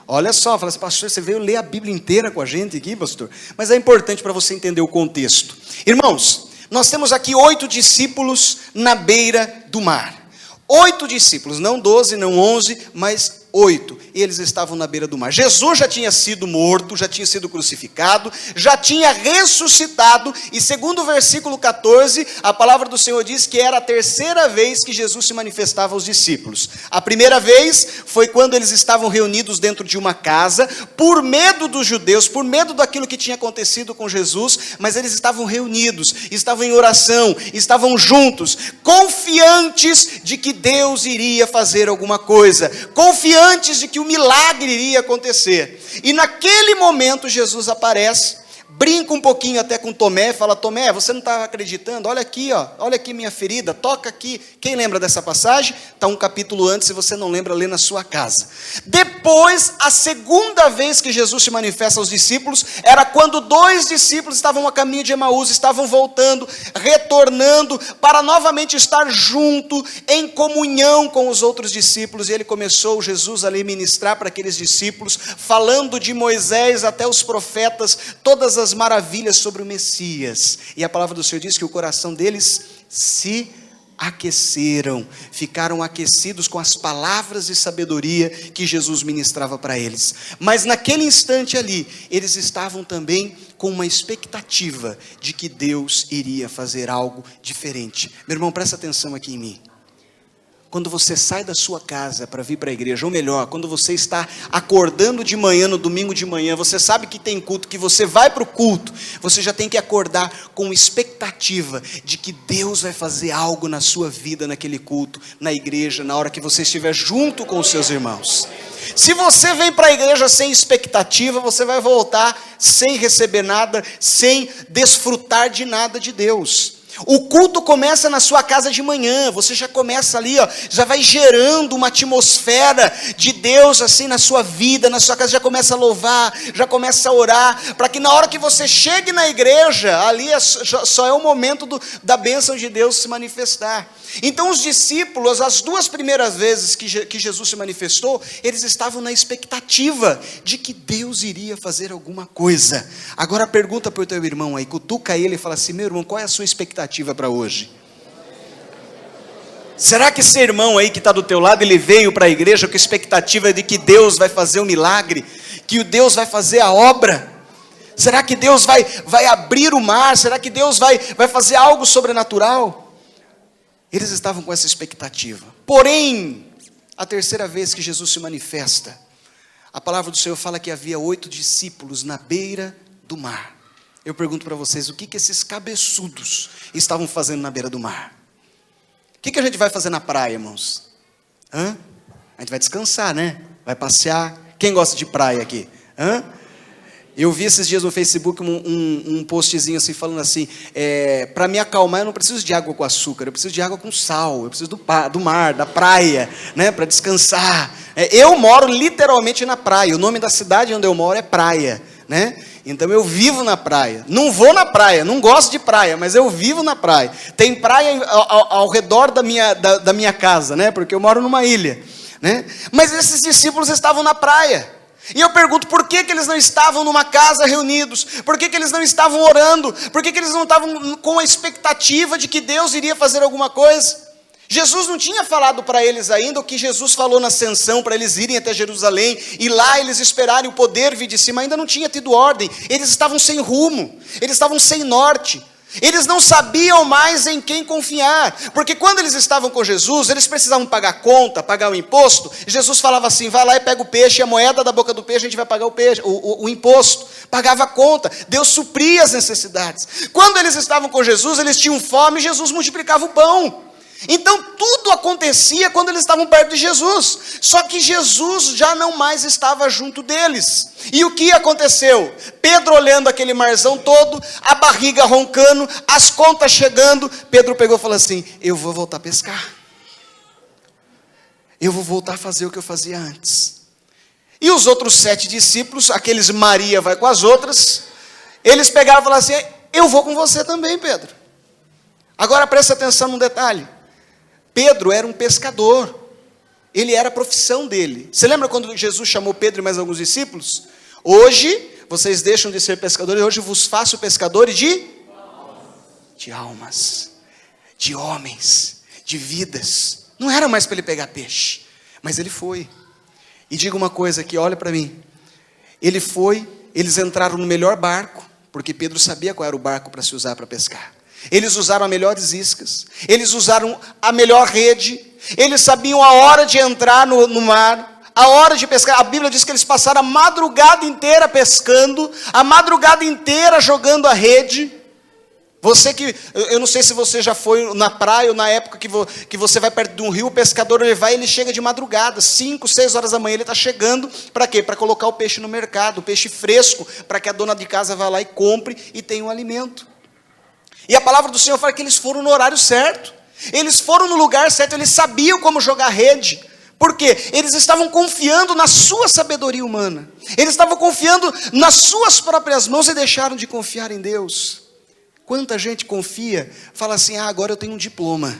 Olha só, fala assim: pastor, você veio ler a Bíblia inteira com a gente aqui, pastor? Mas é importante para você entender o contexto. Irmãos, nós temos aqui 8 discípulos na beira do mar. 8 discípulos, não 12, não 11, mas 8, e eles estavam na beira do mar. Jesus já tinha sido morto, já tinha sido crucificado, já tinha ressuscitado, e segundo o versículo 14, a palavra do Senhor diz que era a terceira vez que Jesus se manifestava aos discípulos. A primeira vez foi quando eles estavam reunidos dentro de uma casa, por medo dos judeus, por medo daquilo que tinha acontecido com Jesus, mas eles estavam reunidos, estavam em oração, estavam juntos, confiantes de que Deus iria fazer alguma coisa, confiantes de que o milagre iria acontecer. E naquele momento Jesus aparece, brinca um pouquinho até com Tomé, fala: Tomé, você não estava acreditando? Olha aqui, ó, olha aqui minha ferida, toca aqui. Quem lembra dessa passagem? Está um capítulo antes, se você não lembra, lê na sua casa. Depois, a segunda vez que Jesus se manifesta aos discípulos, era quando 2 discípulos estavam a caminho de Emaús, estavam voltando, retornando, para novamente estar junto, em comunhão com os outros discípulos. E ele começou, Jesus, a lhe ministrar para aqueles discípulos, falando de Moisés até os profetas, todas as maravilhas sobre o Messias. E a palavra do Senhor diz que o coração deles se aqueceram, ficaram aquecidos com as palavras de sabedoria que Jesus ministrava para eles. Mas naquele instante ali, eles estavam também com uma expectativa de que Deus iria fazer algo diferente. Meu irmão, presta atenção aqui em mim. quando você sai da sua casa para vir para a igreja, ou melhor, quando você está acordando de manhã, no domingo de manhã, você sabe que tem culto, que você vai para o culto, você já tem que acordar com expectativa de que Deus vai fazer algo na sua vida, naquele culto, na igreja, na hora que você estiver junto com os seus irmãos. Se você vem para a igreja sem expectativa, você vai voltar sem receber nada, sem desfrutar de nada de Deus. O culto começa na sua casa de manhã, você já começa ali, já vai gerando uma atmosfera de Deus assim na sua vida, na sua casa, já começa a louvar, já começa a orar, para que na hora que você chegue na igreja, ali só é o momento da bênção de Deus se manifestar. Então os discípulos, as 2 primeiras vezes que Jesus se manifestou, eles estavam na expectativa de que Deus iria fazer alguma coisa. Agora pergunta para o teu irmão aí, cutuca ele e fala assim: meu irmão, qual é a sua expectativa para hoje? Será que esse irmão aí que está do teu lado, ele veio para a igreja com a expectativa de que Deus vai fazer um milagre, que Deus vai fazer a obra? Será que Deus vai abrir o mar? Será que Deus vai fazer algo sobrenatural? Eles estavam com essa expectativa. Porém, a terceira vez que Jesus se manifesta, a palavra do Senhor fala que havia 8 discípulos na beira do mar. Eu pergunto para vocês, o que esses cabeçudos estavam fazendo na beira do mar? O que a gente vai fazer na praia, irmãos? A gente vai descansar, né? Vai passear. Quem gosta de praia aqui? Eu vi esses dias no Facebook um postzinho assim, falando assim, para me acalmar eu não preciso de água com açúcar, eu preciso de água com sal, eu preciso do mar, da praia, né, para descansar. Eu moro literalmente na praia, o nome da cidade onde eu moro é Praia, né? Então eu vivo na praia, não vou na praia, não gosto de praia, mas eu vivo na praia. Tem praia ao redor da minha casa, né, porque eu moro numa ilha, né? Mas esses discípulos estavam na praia. E eu pergunto, por que eles não estavam numa casa reunidos? Por que eles não estavam orando? Por que eles não estavam com a expectativa de que Deus iria fazer alguma coisa? Jesus não tinha falado para eles ainda o que Jesus falou na ascensão, para eles irem até Jerusalém, e lá eles esperarem o poder vir de cima, ainda não tinha tido ordem. Eles estavam sem rumo, eles estavam sem norte. Eles não sabiam mais em quem confiar, porque quando eles estavam com Jesus, eles precisavam pagar conta, pagar o imposto. Jesus falava assim, vai lá e pega o peixe, e a moeda da boca do peixe a gente vai pagar o peixe, o imposto. Pagava a conta, Deus supria as necessidades. Quando eles estavam com Jesus, eles tinham fome, e Jesus multiplicava o pão. Então tudo acontecia quando eles estavam perto de Jesus, só que Jesus já não mais estava junto deles. E o que aconteceu? Pedro olhando aquele marzão todo, a barriga roncando, as contas chegando, Pedro pegou e falou assim, eu vou voltar a pescar, eu vou voltar a fazer o que eu fazia antes. E os outros 7 discípulos, aqueles Maria vai com as outras, eles pegaram e falaram assim, eu vou com você também, Pedro. Agora presta atenção num detalhe. Pedro era um pescador, ele era a profissão dele. Você lembra quando Jesus chamou Pedro e mais alguns discípulos? Hoje, vocês deixam de ser pescadores, hoje vos faço pescadores de almas, de homens, de vidas. Não era mais para ele pegar peixe, mas ele foi. E diga uma coisa aqui, olha para mim. Ele foi, eles entraram no melhor barco, porque Pedro sabia qual era o barco para se usar para pescar. Eles usaram as melhores iscas, eles usaram a melhor rede, eles sabiam a hora de entrar no mar, a hora de pescar. A Bíblia diz que eles passaram a madrugada inteira pescando, a madrugada inteira jogando a rede. Eu não sei se você já foi na praia ou na época que você vai perto de um rio, o pescador ele chega de madrugada, 5, 6 horas da manhã, ele está chegando, para quê? Para colocar o peixe no mercado, o peixe fresco, para que a dona de casa vá lá e compre e tenha um alimento. E a palavra do Senhor fala que eles foram no horário certo, eles foram no lugar certo, eles sabiam como jogar rede. Por quê? Eles estavam confiando na sua sabedoria humana, eles estavam confiando nas suas próprias mãos e deixaram de confiar em Deus. Quanta gente confia, fala assim, agora eu tenho um diploma,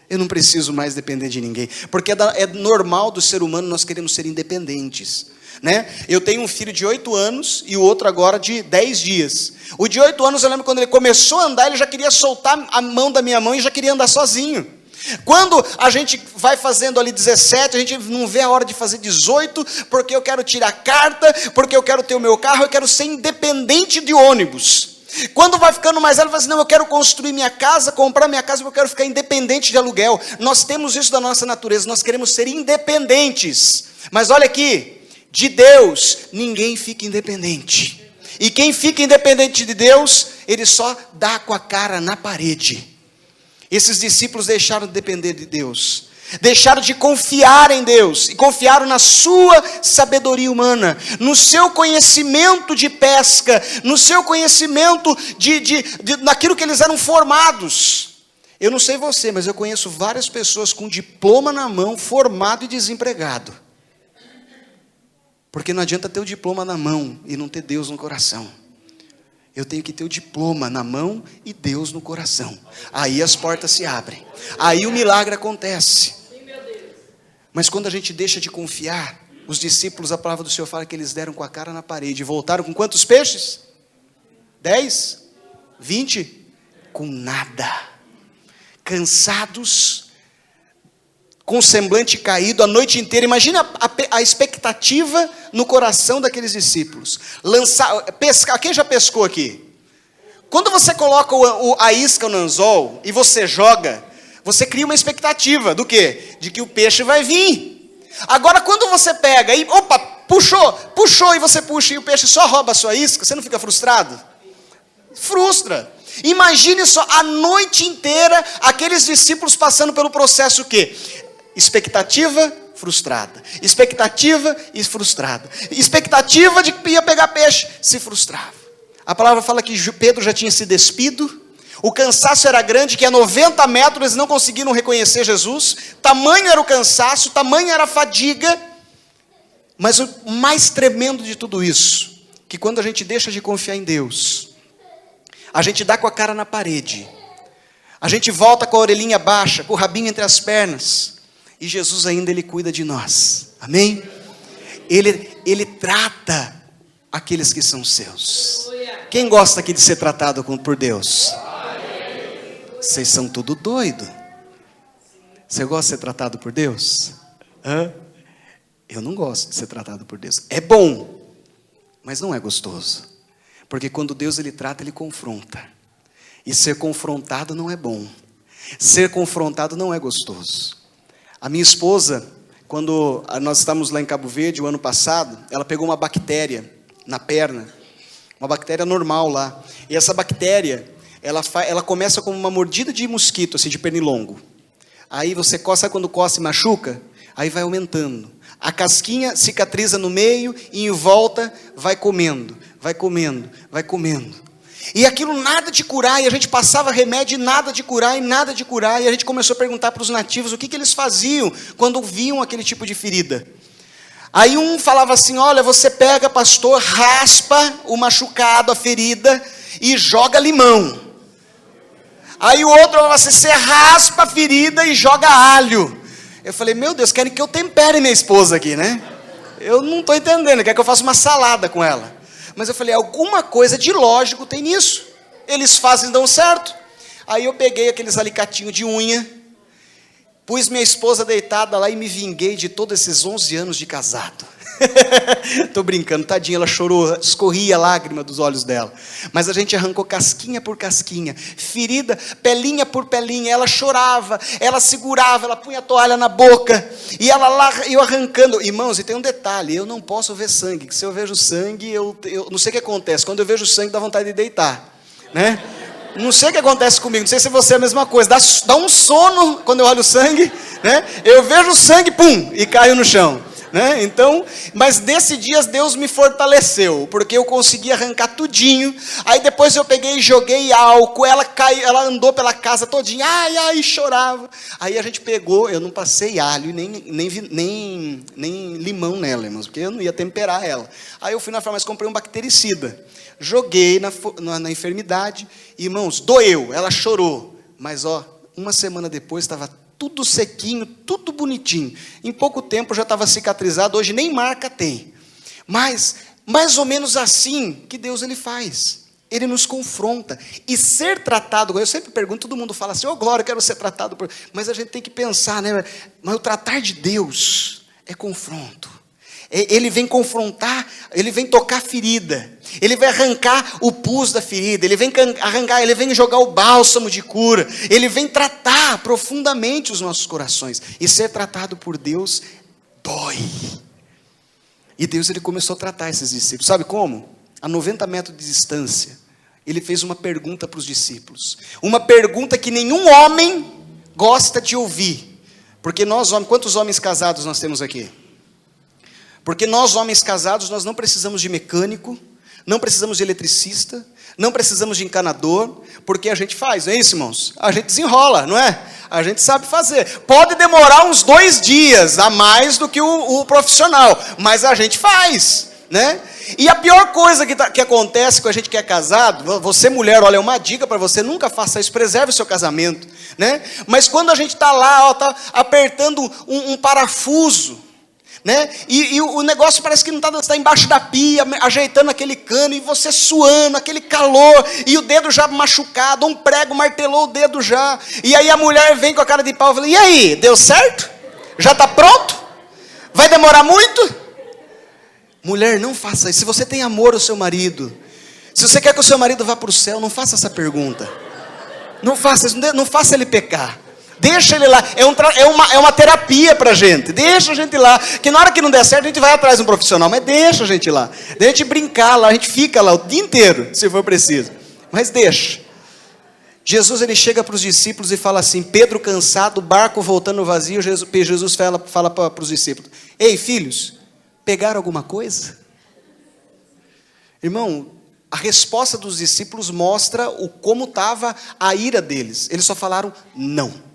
eu não preciso mais depender de ninguém, porque é normal do ser humano nós queremos ser independentes, né? Eu tenho um filho de 8 anos e o outro agora de 10 dias. O de 8 anos, eu lembro quando ele começou a andar, ele já queria soltar a mão da minha mãe e já queria andar sozinho. Quando a gente vai fazendo ali 17, a gente não vê a hora de fazer 18, porque eu quero tirar carta, porque eu quero ter o meu carro, eu quero ser independente de ônibus. Quando vai ficando mais velho, fala assim, não, eu quero construir minha casa, comprar minha casa, eu quero ficar independente de aluguel. Nós temos isso da nossa natureza, nós queremos ser independentes. Mas olha aqui, de Deus, ninguém fica independente. E quem fica independente de Deus, ele só dá com a cara na parede. Esses discípulos deixaram de depender de Deus. Deixaram de confiar em Deus e confiaram na sua sabedoria humana, no seu conhecimento de pesca, no seu conhecimento naquilo que eles eram formados. Eu não sei você, mas eu conheço várias pessoas com diploma na mão, formado e desempregado. Porque não adianta ter o diploma na mão e não ter Deus no coração. Eu tenho que ter o diploma na mão e Deus no coração. Aí as portas se abrem. Aí o milagre acontece. Mas quando a gente deixa de confiar, os discípulos, a palavra do Senhor fala que eles deram com a cara na parede. E voltaram com quantos peixes? 10? 20? Com nada. Cansados, com o semblante caído a noite inteira. Imagina a expectativa no coração daqueles discípulos. Pescar, quem já pescou aqui? Quando você coloca a isca no anzol e você joga, você cria uma expectativa do quê? De que o peixe vai vir. Agora quando você pega e, opa, puxou e você puxa e o peixe só rouba a sua isca, você não fica frustrado? Frustra. Imagine só, a noite inteira, aqueles discípulos passando pelo processo o quê? Expectativa frustrada. Expectativa e frustrada. Expectativa de que ia pegar peixe, se frustrava. A palavra fala que Pedro já tinha se despido. O cansaço era grande, que a 90 metros eles não conseguiram reconhecer Jesus. Tamanho era o cansaço, tamanho era a fadiga. Mas o mais tremendo de tudo isso, que quando a gente deixa de confiar em Deus, a gente dá com a cara na parede. A gente volta com a orelhinha baixa, com o rabinho entre as pernas. E Jesus ainda, Ele cuida de nós. Amém? Ele trata aqueles que são seus. Quem gosta aqui de ser tratado por Deus? Vocês são tudo doido. Você gosta de ser tratado por Deus? Hã? Eu não gosto de ser tratado por Deus. É bom, mas não é gostoso. Porque quando Deus Ele trata, Ele confronta. E ser confrontado não é bom. Ser confrontado não é gostoso. A minha esposa, quando nós estávamos lá em Cabo Verde, o ano passado, ela pegou uma bactéria na perna. Uma bactéria normal lá. E essa bactéria, ela começa como uma mordida de mosquito, assim, de pernilongo. Aí você coça, sabe quando coça e machuca? Aí vai aumentando. A casquinha cicatriza no meio e em volta vai comendo, vai comendo, vai comendo. E aquilo nada de curar, e a gente passava remédio e nada de curar, e nada de curar. E a gente começou a perguntar para os nativos o que eles faziam quando viam aquele tipo de ferida. Aí um falava assim, olha, você pega, pastor, raspa o machucado, a ferida, e joga limão. Aí o outro falava assim, você raspa a ferida e joga alho. Eu falei, meu Deus, querem que eu tempere minha esposa aqui, né? Eu não estou entendendo, quer que eu faça uma salada com ela. Mas eu falei, alguma coisa de lógico tem nisso. Eles fazem, dão certo. Aí eu peguei aqueles alicatinhos de unha, pus minha esposa deitada lá e me vinguei de todos esses 11 anos de casado. Estou brincando, tadinha, ela chorou, escorria a lágrima dos olhos dela. Mas a gente arrancou casquinha por casquinha, ferida, pelinha por pelinha. Ela chorava, ela segurava, ela punha a toalha na boca. E ela lá, eu arrancando. Irmãos, e tem um detalhe, eu não posso ver sangue. Que se eu vejo sangue, eu não sei o que acontece. Quando eu vejo sangue, dá vontade de deitar, né? Não sei o que acontece comigo, não sei se você é a mesma coisa. Dá um sono quando eu olho o sangue, né? Eu vejo o sangue, pum, e caio no chão, né? Então, mas nesse dia Deus me fortaleceu, porque eu consegui arrancar tudinho. Aí depois eu peguei e joguei álcool, ela andou pela casa todinha, ai, chorava. Aí a gente pegou, eu não passei alho, nem limão nela, irmãos, porque eu não ia temperar ela. Aí eu fui na farmácia, comprei um bactericida, joguei na enfermidade. Irmãos, doeu, ela chorou, mas uma semana depois estava tudo sequinho, tudo bonitinho. Em pouco tempo já estava cicatrizado, hoje nem marca tem. Mas, mais ou menos assim que Deus Ele faz. Ele nos confronta. E ser tratado, eu sempre pergunto, todo mundo fala assim, glória, eu quero ser tratado por... Mas a gente tem que pensar, né? Mas o tratar de Deus é confronto. Ele vem confrontar, ele vem tocar a ferida, ele vai arrancar o pus da ferida, ele vem jogar o bálsamo de cura, ele vem tratar profundamente os nossos corações. E ser tratado por Deus dói. E Deus, ele começou a tratar esses discípulos. Sabe como? A 90 metros de distância, ele fez uma pergunta para os discípulos. Uma pergunta que nenhum homem gosta de ouvir. Porque nós, homens, quantos homens casados nós temos aqui? Porque nós, homens casados, nós não precisamos de mecânico, não precisamos de eletricista, não precisamos de encanador, porque a gente faz, não é isso, irmãos? A gente desenrola, não é? A gente sabe fazer. Pode demorar uns 2 dias a mais do que o profissional, mas a gente faz, né? E a pior coisa que acontece com a gente que é casado, você mulher, olha, é uma dica para você, nunca faça isso, preserve o seu casamento, né? Mas quando a gente está lá, está apertando um parafuso, né? E o negócio parece que não está embaixo da pia, ajeitando aquele cano, e você suando, aquele calor, e o dedo já machucado, um prego martelou o dedo já, e aí a mulher vem com a cara de pau e fala, e aí, deu certo? Já está pronto? Vai demorar muito? Mulher, não faça isso. Se você tem amor ao seu marido, se você quer que o seu marido vá para o céu, não faça essa pergunta. Não faça isso, não faça ele pecar. Deixa ele lá, é uma terapia para a gente. Deixa a gente lá, que na hora que não der certo a gente vai atrás de um profissional, mas deixa a gente lá. Deixa a gente brincar lá, a gente fica lá o dia inteiro, se for preciso. Mas deixa. Jesus, ele chega para os discípulos e fala assim, Pedro cansado, o barco voltando vazio, Jesus fala para os discípulos, ei filhos, pegaram alguma coisa? Irmão, a resposta dos discípulos mostra como estava a ira deles. Eles só falaram não.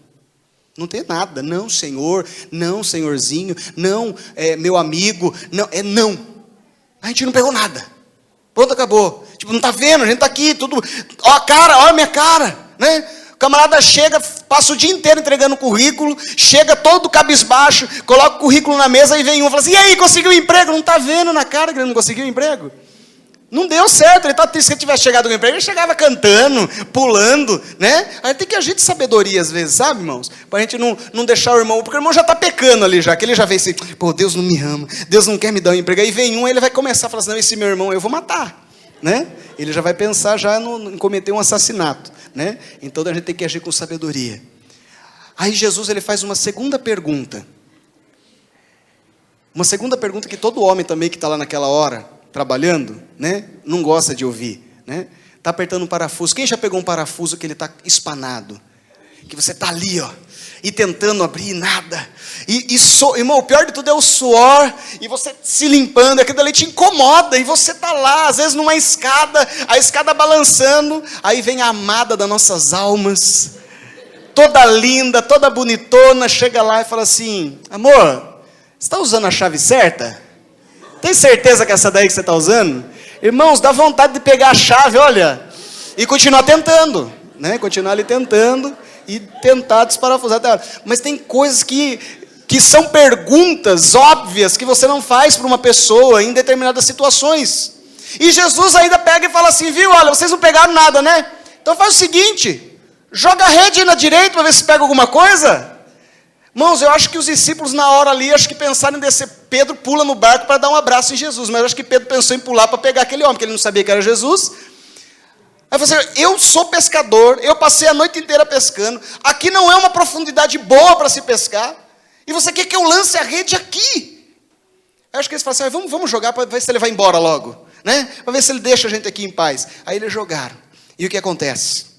Não tem nada, não Senhor, não Senhorzinho, não meu amigo, não. A gente não pegou nada. Pronto, acabou. Tipo, não está vendo, a gente está aqui, tudo. Ó a cara, ó a minha cara, né? O camarada chega, passa o dia inteiro entregando currículo, chega todo cabisbaixo, coloca o currículo na mesa e vem um e fala assim, e aí, conseguiu um emprego? Não está vendo na cara que ele não conseguiu um emprego? Não deu certo, ele está triste. Se ele tivesse chegado no emprego, ele chegava cantando, pulando, né? A gente tem que agir de sabedoria às vezes, sabe, irmãos? Para a gente não deixar o irmão, porque o irmão já está pecando ali já, que ele já vê assim, pô, Deus não me ama, Deus não quer me dar um emprego. Aí vem um, ele vai começar a falar assim, não, esse meu irmão eu vou matar, né? Ele já vai pensar já em cometer um assassinato, né? Então a gente tem que agir com sabedoria. Aí Jesus, ele faz uma segunda pergunta. Uma segunda pergunta que todo homem também que está lá naquela hora, trabalhando, né, não gosta de ouvir, né? Tá apertando um parafuso. Quem já pegou um parafuso que ele está espanado? Que você está ali, ó, e tentando abrir e nada. Irmão, o pior de tudo é o suor, e você se limpando, aquilo ali te incomoda, e você está lá, às vezes numa escada, a escada balançando, aí vem a amada das nossas almas, toda linda, toda bonitona, chega lá e fala assim, amor, você está usando a chave certa? Tem certeza que essa daí que você está usando? Irmãos, dá vontade de pegar a chave, olha, e continuar tentando, né? Continuar ali tentando e tentar desparafusar. Mas tem coisas que são perguntas óbvias que você não faz para uma pessoa em determinadas situações. E Jesus ainda pega e fala assim, viu, olha, vocês não pegaram nada, né? Então faz o seguinte, joga a rede aí na direita para ver se pega alguma coisa. Irmãos, eu acho que os discípulos na hora ali, acho que pensaram em descer, Pedro pula no barco para dar um abraço em Jesus, mas eu acho que Pedro pensou em pular para pegar aquele homem, porque ele não sabia que era Jesus. Aí falou assim, eu sou pescador, eu passei a noite inteira pescando, aqui não é uma profundidade boa para se pescar, e você quer que eu lance a rede aqui? Eu acho que eles falaram assim, vamos jogar para ver se ele vai embora logo, né? Para ver se ele deixa a gente aqui em paz. Aí eles jogaram, e o que acontece?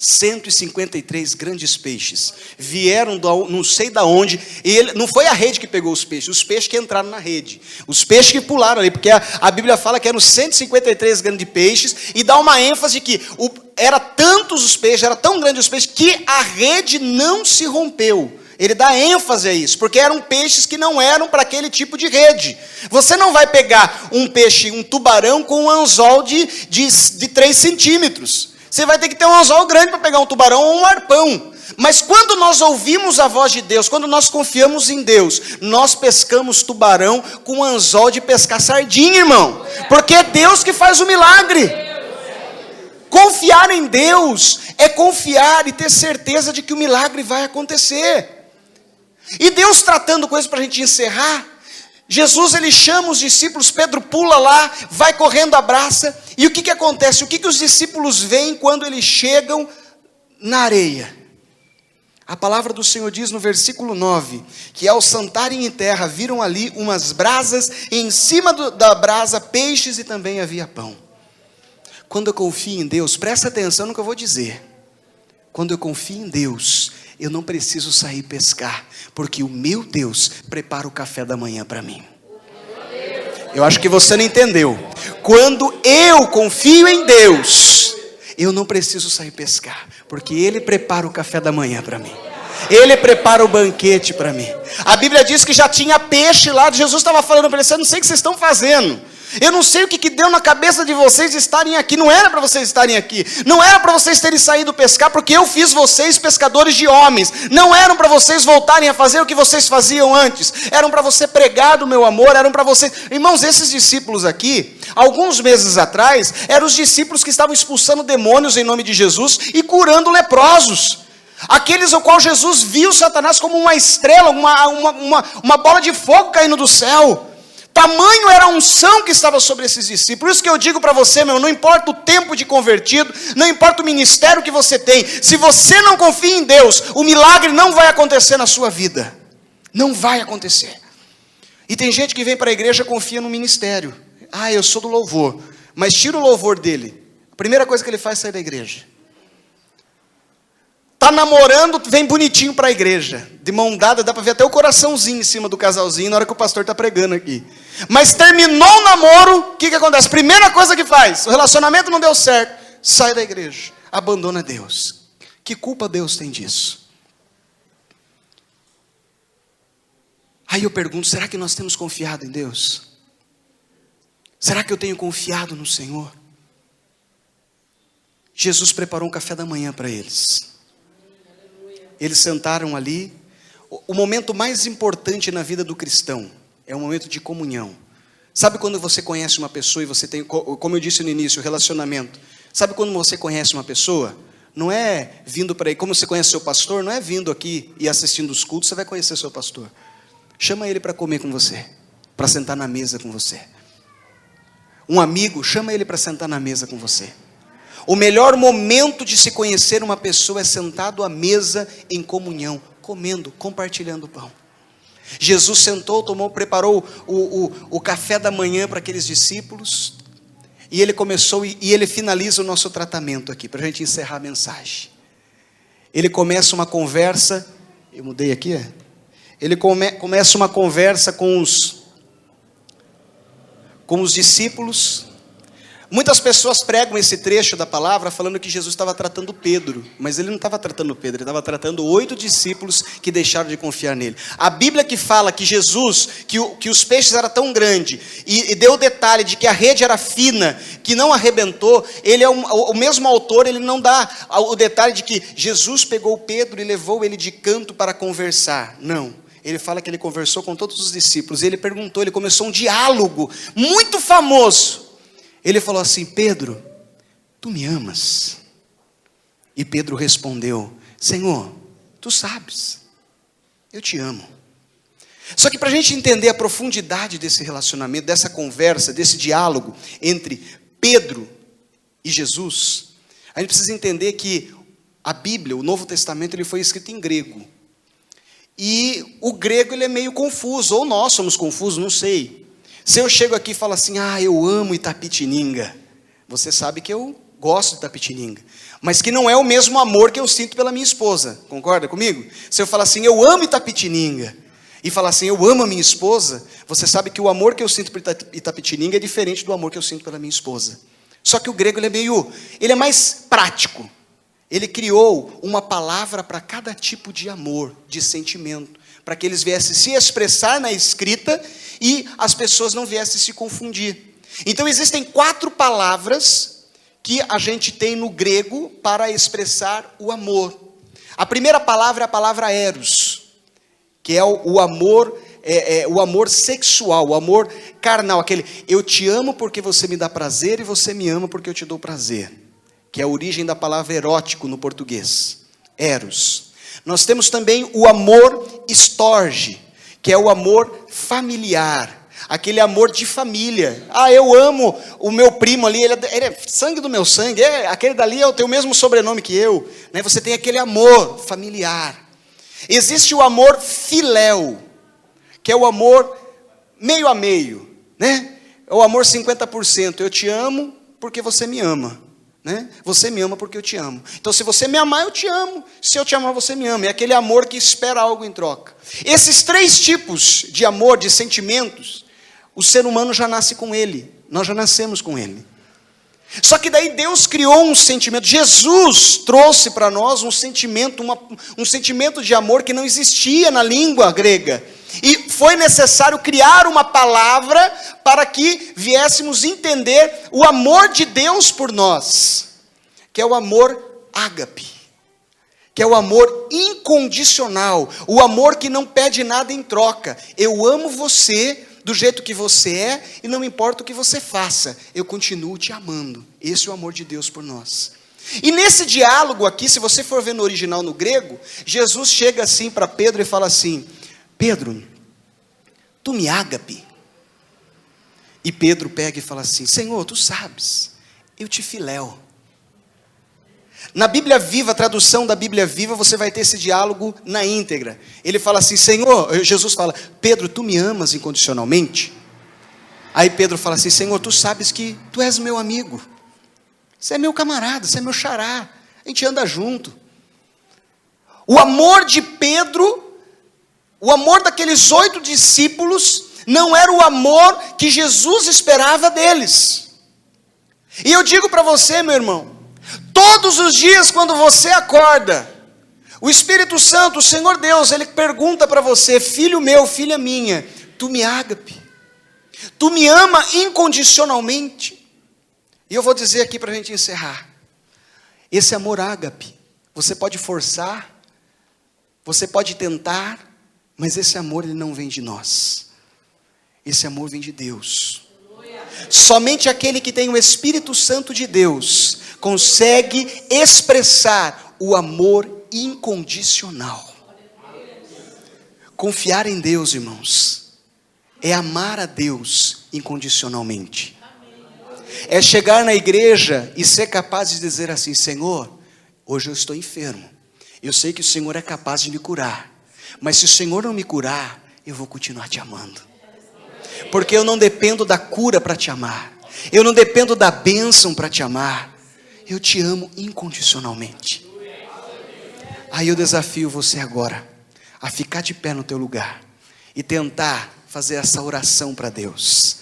153 grandes peixes vieram não sei da onde, e não foi a rede que pegou os peixes que entraram na rede, os peixes que pularam ali, porque a Bíblia fala que eram 153 grandes peixes, e dá uma ênfase que era tantos os peixes, era tão grande os peixes, que a rede não se rompeu. Ele dá ênfase a isso, porque eram peixes que não eram para aquele tipo de rede. Você não vai pegar um peixe, um tubarão com um anzol de 3 centímetros. Você vai ter que ter um anzol grande para pegar um tubarão ou um arpão. Mas quando nós ouvimos a voz de Deus, quando nós confiamos em Deus, nós pescamos tubarão com um anzol de pescar sardinha, irmão. Porque é Deus que faz o milagre. Confiar em Deus é confiar e ter certeza de que o milagre vai acontecer. E Deus tratando com isso para a gente encerrar, Jesus, ele chama os discípulos, Pedro pula lá, vai correndo, abraça, e o que acontece? O que os discípulos veem quando eles chegam na areia? A palavra do Senhor diz no versículo 9, que ao sentarem em terra, viram ali umas brasas, e em cima da brasa peixes e também havia pão. Quando eu confio em Deus, presta atenção no que eu vou dizer. Quando eu confio em Deus, eu não preciso sair pescar, porque o meu Deus prepara o café da manhã para mim. Eu acho que você não entendeu. Quando eu confio em Deus, eu não preciso sair pescar, porque Ele prepara o café da manhã para mim. Ele prepara o banquete para mim. A Bíblia diz que já tinha peixe lá. Jesus estava falando para eles: eu não sei o que vocês estão fazendo. Eu não sei o que deu na cabeça de vocês de estarem aqui. Não era para vocês estarem aqui. Não era para vocês terem saído pescar, porque eu fiz vocês pescadores de homens. Não eram para vocês voltarem a fazer o que vocês faziam antes. Eram para você pregar do meu amor. Eram para vocês... Irmãos, esses discípulos aqui, alguns meses atrás, eram os discípulos que estavam expulsando demônios em nome de Jesus e curando leprosos. Aqueles ao qual Jesus viu Satanás como uma estrela, uma bola de fogo caindo do céu. Tamanho era a unção que estava sobre esses discípulos. Por isso que eu digo para você, não importa o tempo de convertido, não importa o ministério que você tem, se você não confia em Deus, o milagre não vai acontecer na sua vida. Não vai acontecer. E tem gente que vem para a igreja e confia no ministério. Eu sou do louvor, mas tira o louvor dele. A primeira coisa que ele faz é sair da igreja. Está namorando, vem bonitinho para a igreja, de mão dada, dá para ver até o coraçãozinho em cima do casalzinho na hora que o pastor está pregando aqui. Mas terminou o namoro, o que acontece? Primeira coisa que faz, o relacionamento não deu certo, sai da igreja, abandona Deus. Que culpa Deus tem disso? Aí eu pergunto, será que nós temos confiado em Deus? Será que eu tenho confiado no Senhor? Jesus preparou um café da manhã para eles. Eles sentaram ali. O momento mais importante na vida do cristão é o momento de comunhão. Sabe quando você conhece uma pessoa e você tem, como eu disse no início, o relacionamento. Sabe quando você conhece uma pessoa? Não é vindo para aí, como você conhece seu pastor, não é vindo aqui e assistindo os cultos, você vai conhecer seu pastor. Chama ele para comer com você, para sentar na mesa com você. Um amigo, chama ele para sentar na mesa com você. O melhor momento de se conhecer uma pessoa é sentado à mesa em comunhão, comendo, compartilhando o pão. Jesus sentou, preparou o café da manhã para aqueles discípulos, e ele começou, e ele finaliza o nosso tratamento aqui, para a gente encerrar a mensagem. Ele começa uma conversa, eu mudei aqui, Ele começa uma conversa com os discípulos. Muitas pessoas pregam esse trecho da palavra falando que Jesus estava tratando Pedro, mas ele não estava tratando Pedro, ele estava tratando 8 discípulos que deixaram de confiar nele. A Bíblia que fala que Jesus, que os peixes eram tão grandes, e deu o detalhe de que a rede era fina, que não arrebentou, ele é o mesmo autor, ele não dá o detalhe de que Jesus pegou Pedro e levou ele de canto para conversar. Não. Ele fala que ele conversou com todos os discípulos, e ele perguntou, ele começou um diálogo muito famoso. Ele falou assim: Pedro, tu me amas? E Pedro respondeu: Senhor, tu sabes, eu te amo. Só que para a gente entender a profundidade desse relacionamento, dessa conversa, desse diálogo entre Pedro e Jesus, a gente precisa entender que a Bíblia, o Novo Testamento, ele foi escrito em grego. E o grego ele é meio confuso, ou nós somos confusos, não sei. Se eu chego aqui e falo assim: eu amo Itapetininga, você sabe que eu gosto de Itapetininga, mas que não é o mesmo amor que eu sinto pela minha esposa, concorda comigo? Se eu falar assim, eu amo Itapetininga, e falar assim, eu amo a minha esposa, você sabe que o amor que eu sinto por Itapetininga é diferente do amor que eu sinto pela minha esposa. Só que o grego ele é mais prático. Ele criou uma palavra para cada tipo de amor, de sentimento, para que eles viessem se expressar na escrita e as pessoas não viessem se confundir. Então existem 4 palavras que a gente tem no grego para expressar o amor. A primeira palavra é a palavra eros, que é o amor, o amor sexual, o amor carnal, aquele eu te amo porque você me dá prazer e você me ama porque eu te dou prazer, que é a origem da palavra erótico no português, eros. Nós temos também o amor storge, que é o amor familiar, aquele amor de família. Ah, eu amo o meu primo ali, ele é sangue do meu sangue, aquele dali tem o mesmo sobrenome que eu. Né? Você tem aquele amor familiar. Existe o amor filéu, que é o amor meio a meio, né? É o amor 50%. Eu te amo porque você me ama. Né? Você me ama porque eu te amo. Então se você me amar, eu te amo. Se eu te amar, você me ama. É aquele amor que espera algo em troca. Esses 3 tipos de amor, de sentimentos, o ser humano já nasce com ele. Nós já nascemos com ele. Só que daí Deus criou um sentimento. Jesus trouxe para nós um sentimento, um sentimento de amor que não existia na língua grega. E foi necessário criar uma palavra para que viéssemos entender o amor de Deus por nós, que é o amor ágape, que é o amor incondicional, o amor que não pede nada em troca. Eu amo você do jeito que você é e não importa o que você faça, eu continuo te amando. Esse é o amor de Deus por nós. E nesse diálogo aqui, se você for ver no original no grego, Jesus chega assim para Pedro e fala assim: Pedro, tu me ágape? E Pedro pega e fala assim: Senhor, tu sabes, eu te filéu. Na Bíblia Viva, a tradução da Bíblia Viva, você vai ter esse diálogo na íntegra. Ele fala assim: Senhor, Jesus fala: Pedro, tu me amas incondicionalmente? Aí Pedro fala assim: Senhor, tu sabes que tu és meu amigo. Você é meu camarada, você é meu xará. A gente anda junto. O amor de Pedro, o amor daqueles 8 discípulos, não era o amor que Jesus esperava deles. E eu digo para você, meu irmão, todos os dias quando você acorda, o Espírito Santo, o Senhor Deus, Ele pergunta para você: filho meu, filha minha, tu me ágape? Tu me ama incondicionalmente? E eu vou dizer aqui para a gente encerrar. Esse amor ágape, você pode forçar, você pode tentar, mas esse amor ele não vem de nós. Esse amor vem de Deus. Somente aquele que tem o Espírito Santo de Deus consegue expressar o amor incondicional. Confiar em Deus, irmãos, é amar a Deus incondicionalmente. É chegar na igreja e ser capaz de dizer assim: Senhor, hoje eu estou enfermo. Eu sei que o Senhor é capaz de me curar. Mas se o Senhor não me curar, eu vou continuar te amando. Porque eu não dependo da cura para te amar. Eu não dependo da bênção para te amar. Eu te amo incondicionalmente. Aí eu desafio você agora a ficar de pé no teu lugar e tentar fazer essa oração para Deus.